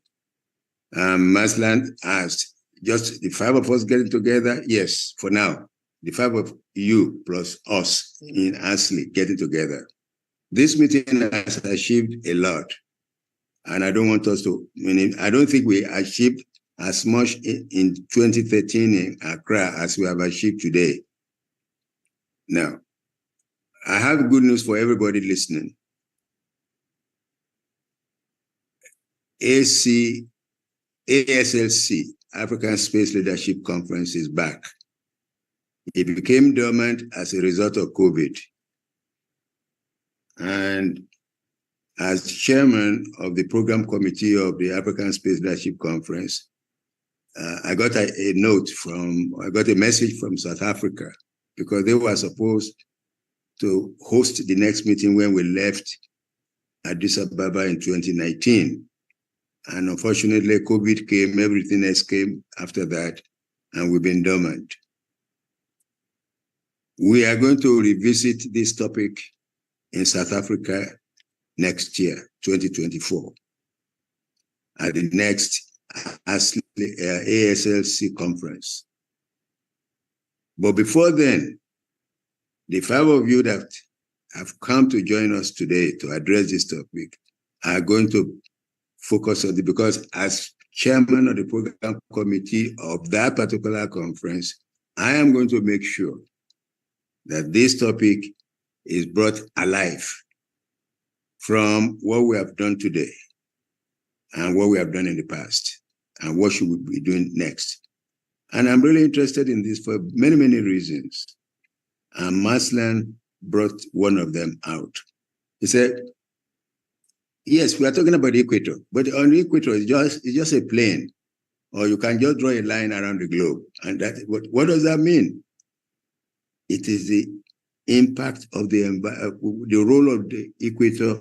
Mazlan asked, just the five of us getting together? Yes, for now. The five of you plus us in ASLI getting together. This meeting has achieved a lot. And I don't want us to, I don't think we achieved as much in 2013 in Accra as we have achieved today. Now, I have good news for everybody listening. ASLC, African Space Leadership Conference, is back. It became dormant as a result of COVID. And as chairman of the program committee of the African Space Leadership Conference, I got a message from South Africa, because they were supposed to host the next meeting when we left Addis Ababa in 2019. And unfortunately, COVID came, everything else came after that, and we've been dormant. We are going to revisit this topic in South Africa next year, 2024, at the next ASLC conference. But before then, the 5 of you that have come to join us today to address this topic are going to focus on it, because as chairman of the program committee of that particular conference, I am going to make sure that this topic is brought alive from what we have done today and what we have done in the past and what should we be doing next. And I'm really interested in this for many, many reasons. And Mazlan brought one of them out. He said, yes, we are talking about the equator, but on the equator, it's just a plane, or you can just draw a line around the globe. And that, what does that mean? It is the impact of the role of the equator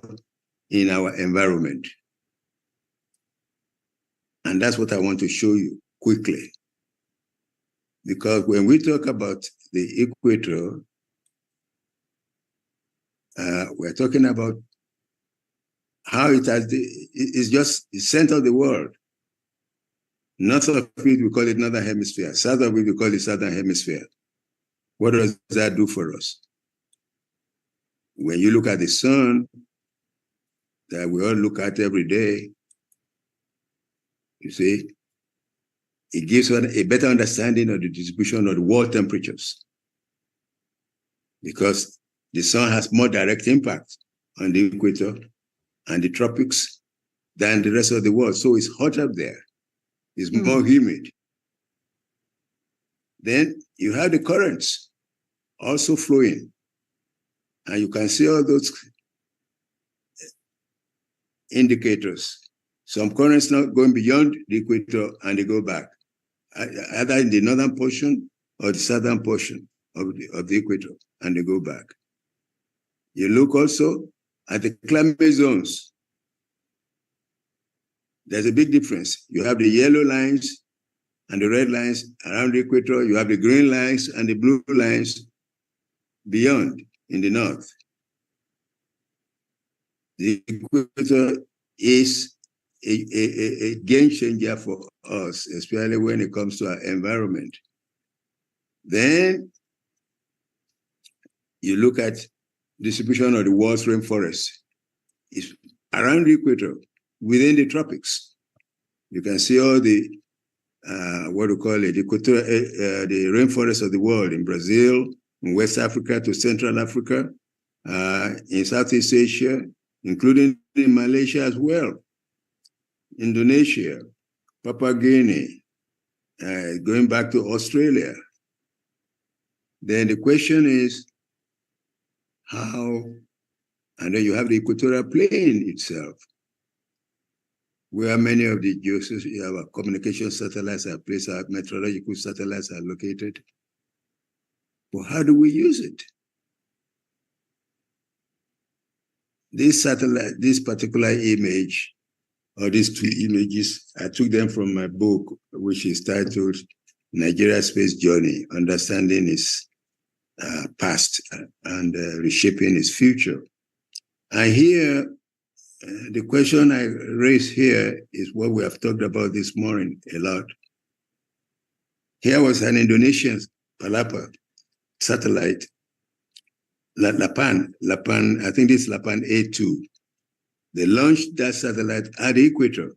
in our environment. And that's what I want to show you quickly. Because when we talk about the equator, we're talking about how it has it's just the center of the world. North of it, we call it Northern Hemisphere. South of it, we call it Southern Hemisphere. What does that do for us? When you look at the sun that we all look at every day, you see, it gives us a better understanding of the distribution of the world temperatures, because the sun has more direct impact on the equator and the tropics than the rest of the world. So it's hot up there. It's more humid. Then you have the currents also flowing. And you can see all those indicators. Some currents not going beyond the equator and they go back, either in the northern portion or the southern portion of the equator, and they go back. You look also at the climate zones. There's a big difference. You have the yellow lines and the red lines around the equator. You have the green lines and the blue lines beyond in the north. The equator is a game changer for us, especially when it comes to our environment. Then you look at distribution of the world's rainforest. It's around the equator, within the tropics. You can see all the, what do you call it, the rainforest of the world in Brazil, in West Africa to Central Africa, in Southeast Asia, including in Malaysia as well, Indonesia, Papua Guinea, going back to Australia. Then the question is how, and then you have the equatorial plane itself, where many of the our communication satellites are placed, our meteorological satellites are located. But how do we use it? This satellite, this particular image, or these two images, I took them from my book, which is titled Nigeria Space Journey, Understanding Its Past and Reshaping Its Future. And here, the question I raise here is what we have talked about this morning a lot. Here was an Indonesian Palapa satellite, Lapan, I think this is Lapan A2. They launched that satellite at the equator.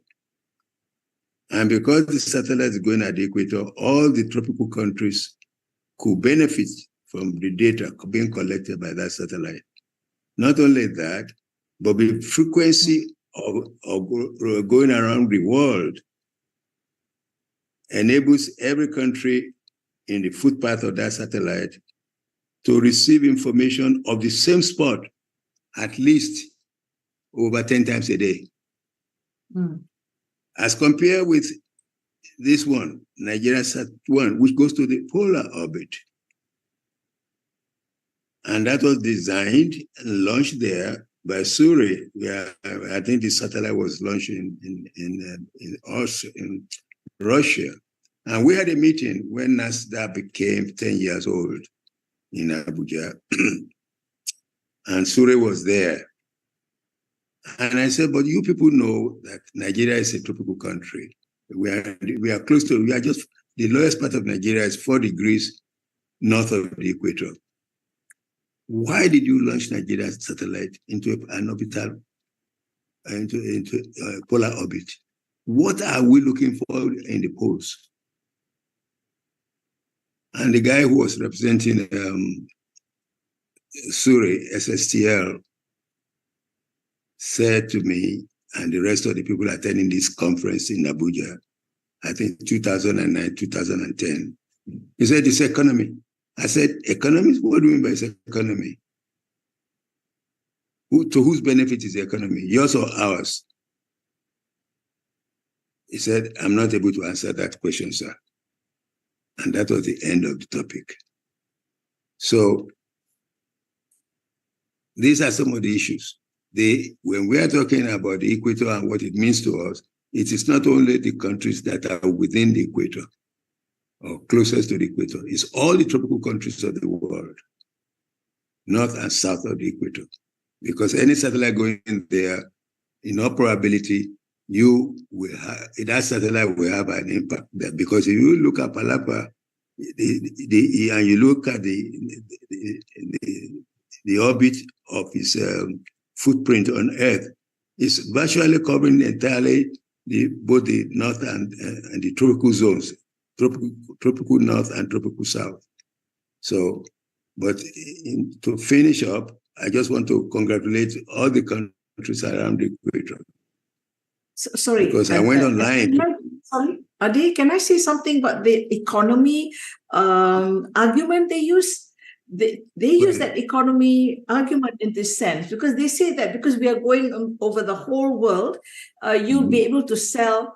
And because the satellite is going at the equator, all the tropical countries could benefit from the data being collected by that satellite. Not only that, but the frequency of going around the world enables every country in the footpath of that satellite to receive information of the same spot at least over 10 times a day. As compared with this one, Nigeria Sat-1, which goes to the polar orbit. And that was designed and launched there by Suri. I think the satellite was launched in Russia. And we had a meeting when NASA became 10 years old in Abuja. And Suri was there. And I said, but you people know that Nigeria is a tropical country. We are close to, we are just, the lowest part of Nigeria is 4 degrees north of the equator. Why did you launch Nigeria's satellite into an orbital, into polar orbit? What are we looking for in the poles? And the guy who was representing Surrey, SSTL, said to me and the rest of the people attending this conference in Abuja, I think 2009, 2010, he said, it's economy. I said, economy? What do you mean by economy? To whose benefit is the economy? Yours or ours? He said, I'm not able to answer that question, sir. And that was the end of the topic. So these are some of the issues. When we are talking about the equator and what it means to us, it is not only the countries that are within the equator or closest to the equator, it's all the tropical countries of the world, north and south of the equator. Because any satellite going in there, in all probability, that satellite will have an impact there. Because if you look at Palapa, and you look at the orbit of its footprint on Earth, it's virtually covering entirely both the north and the tropical zones, tropical north and tropical south. So, but to finish up, I just want to congratulate all the countries around the equator. Sorry. Because I went online. Sorry, Ade, can I say something about the economy argument they use? They use that economy argument in this sense, because they say that because we are going over the whole world, you'll be able to sell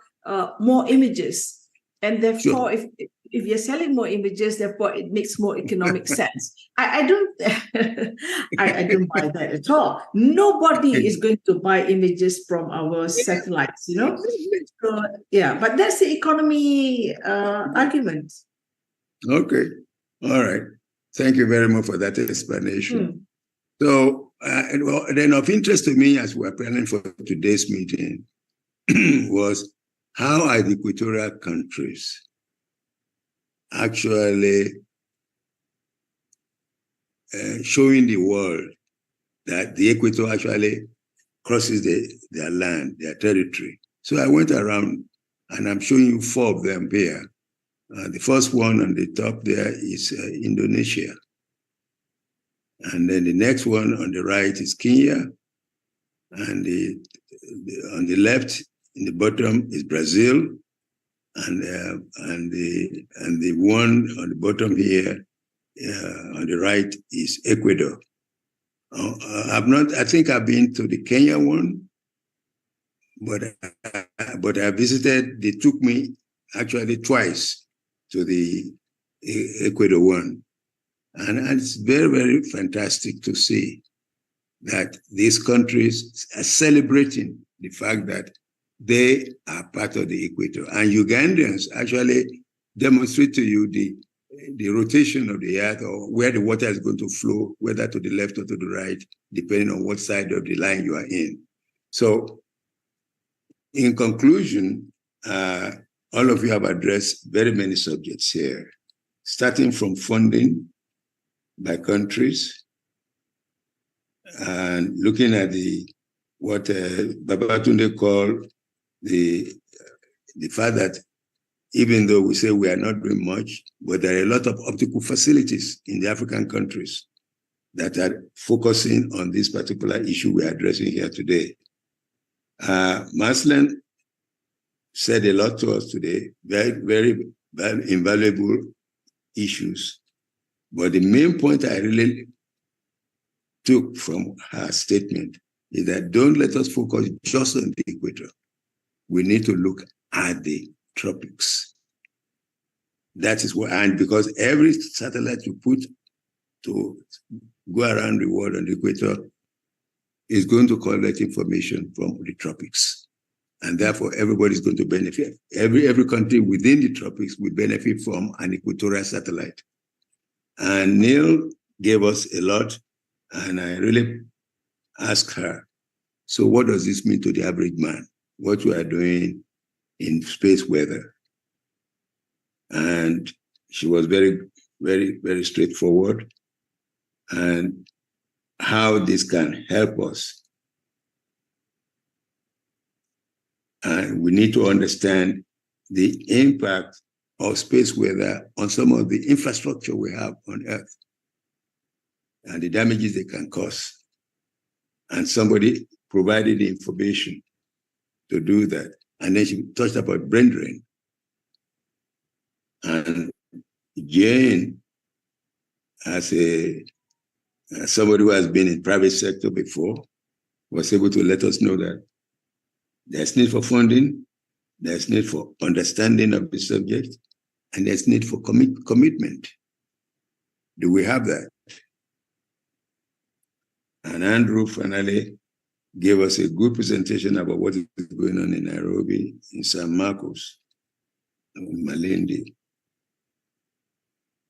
more images. And therefore, if you're selling more images, therefore it makes more economic sense. I don't buy that at all. Nobody is going to buy images from our satellites, you know. So, yeah, but that's the economy argument. Okay, all right. Thank you very much for that explanation. So, then of interest to me as we were planning for today's meeting was how are the equatorial countries actually showing the world that the equator actually crosses their land, their territory. So I went around and I'm showing you 4 of them here. The first one on the top there is Indonesia. And then the next one on the right is Kenya. And on the left, in the bottom is Brazil. And the one on the bottom here on the right is Ecuador. I think I've been to the Kenya one, but I visited, they took me actually twice to the Ecuador one. And it's very, very fantastic to see that these countries are celebrating the fact that they are part of the equator. And Ugandans actually demonstrate to you the rotation of the earth, or where the water is going to flow, whether to the left or to the right, depending on what side of the line you are in. So in conclusion, all of you have addressed very many subjects here, starting from funding by countries and looking at what Babatunde called the fact that even though we say we are not doing much, but there are a lot of optical facilities in the African countries that are focusing on this particular issue we are addressing here today. Mazlan said a lot to us today, very, very invaluable issues. But the main point I really took from her statement is that don't let us focus just on the equator. We need to look at the tropics. That is what, and because every satellite you put to go around the world on the equator is going to collect information from the tropics. And therefore, everybody's going to benefit. Every country within the tropics will benefit from an equatorial satellite. And Neil gave us a lot, and I really asked her, so what does this mean to the average man? What we are doing in space weather? And she was very very, very straightforward, and how this can help us. And we need to understand the impact of space weather on some of the infrastructure we have on Earth and the damages they can cause. And somebody provided the information to do that. And then she touched about brain drain. And Jane, as somebody who has been in private sector before, was able to let us know that there's need for funding, there's need for understanding of the subject, and there's need for commitment. Do we have that? And Andrew finally gave us a good presentation about what is going on in Nairobi, in San Marcos, in Malindi.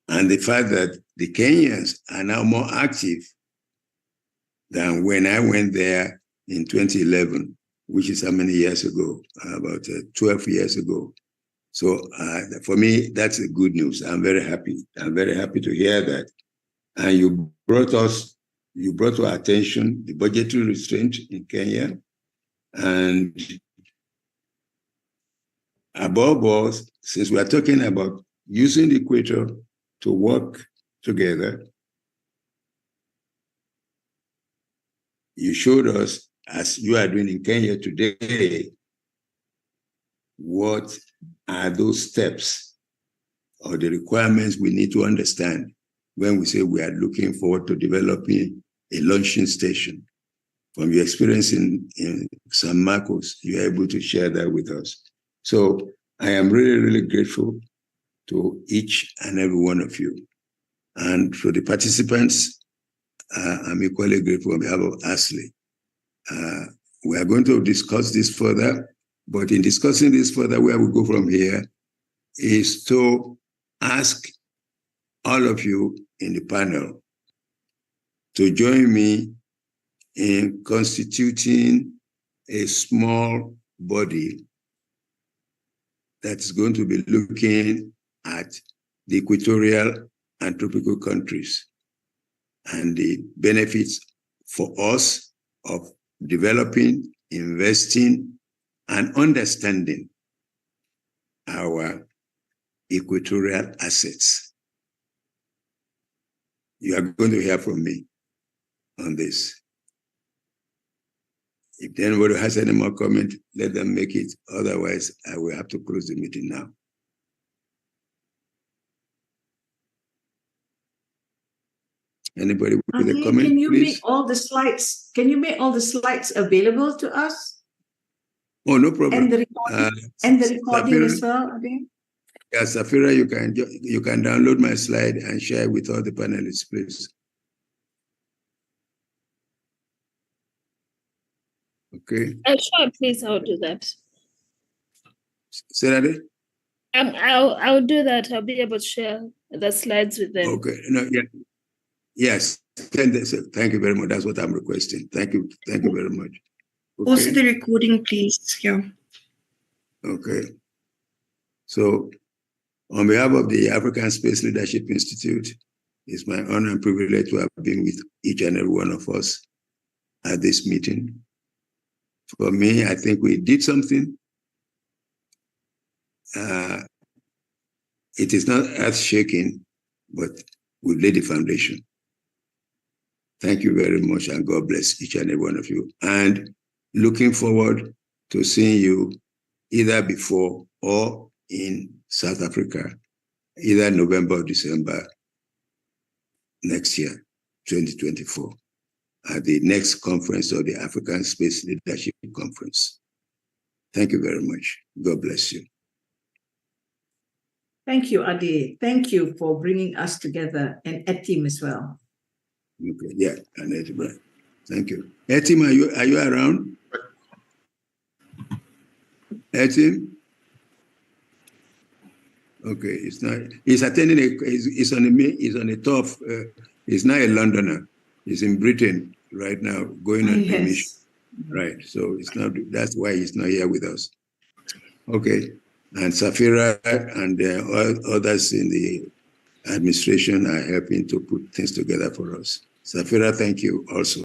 And the fact that the Kenyans are now more active than when I went there in 2011, which is how many years ago? About 12 years ago. So for me, that's a good news. I'm very happy. I'm very happy to hear that. And you brought to our attention the budgetary restraint in Kenya. And above all, since we are talking about using the equator to work together, you showed us, as you are doing in Kenya today, what are those steps or the requirements we need to understand when we say we are looking forward to developing a launching station. From your experience in San Marcos, you're able to share that with us. So I am really, really grateful to each and every one of you. And for the participants, I'm equally grateful on behalf of ASLI. We are going to discuss this further, but in discussing this further, where we go from here is to ask all of you in the panel to join me in constituting a small body that's going to be looking at the equatorial and tropical countries and the benefits for us of developing, investing, and understanding our equatorial assets. You are going to hear from me on this. If anybody has any more comment, let them make it. Otherwise, I will have to close the meeting now. Anybody with a comment, can you please? make all the slides? Can you make all the slides available to us? Oh, no problem. And the recording, as well, Ade? Yeah, Safira, you can download my slide and share with all the panelists, please. Okay. Sure, please, I'll do that. Say that again? I'll do that. I'll be able to share the slides with them. Okay. No, yeah. Yes. Thank you very much. That's what I'm requesting. Thank you. Thank you very much. Okay. Also the recording, please. Yeah. Okay. So on behalf of the African Space Leadership Institute, it's my honor and privilege to have been with each and every one of us at this meeting. For me, I think we did something. It is not earth-shaking, but we've laid the foundation. Thank you very much, and God bless each and every one of you. And looking forward to seeing you either before or in South Africa, either November or December next year, 2024, at the next conference of the African Space Leadership Conference. Thank you very much. God bless you. Thank you, Ade. Thank you for bringing us together, and Etim as well. Okay, yeah, and Etim. Thank you. Etim, are you around? Etim? Okay, it's not. He's attending he's on a tough. He's not a Londoner. He's in Britain right now, going on a mission. Right, so it's not. That's why he's not here with us. Okay, and Safira and others in the administration are helping to put things together for us. Safira, thank you also.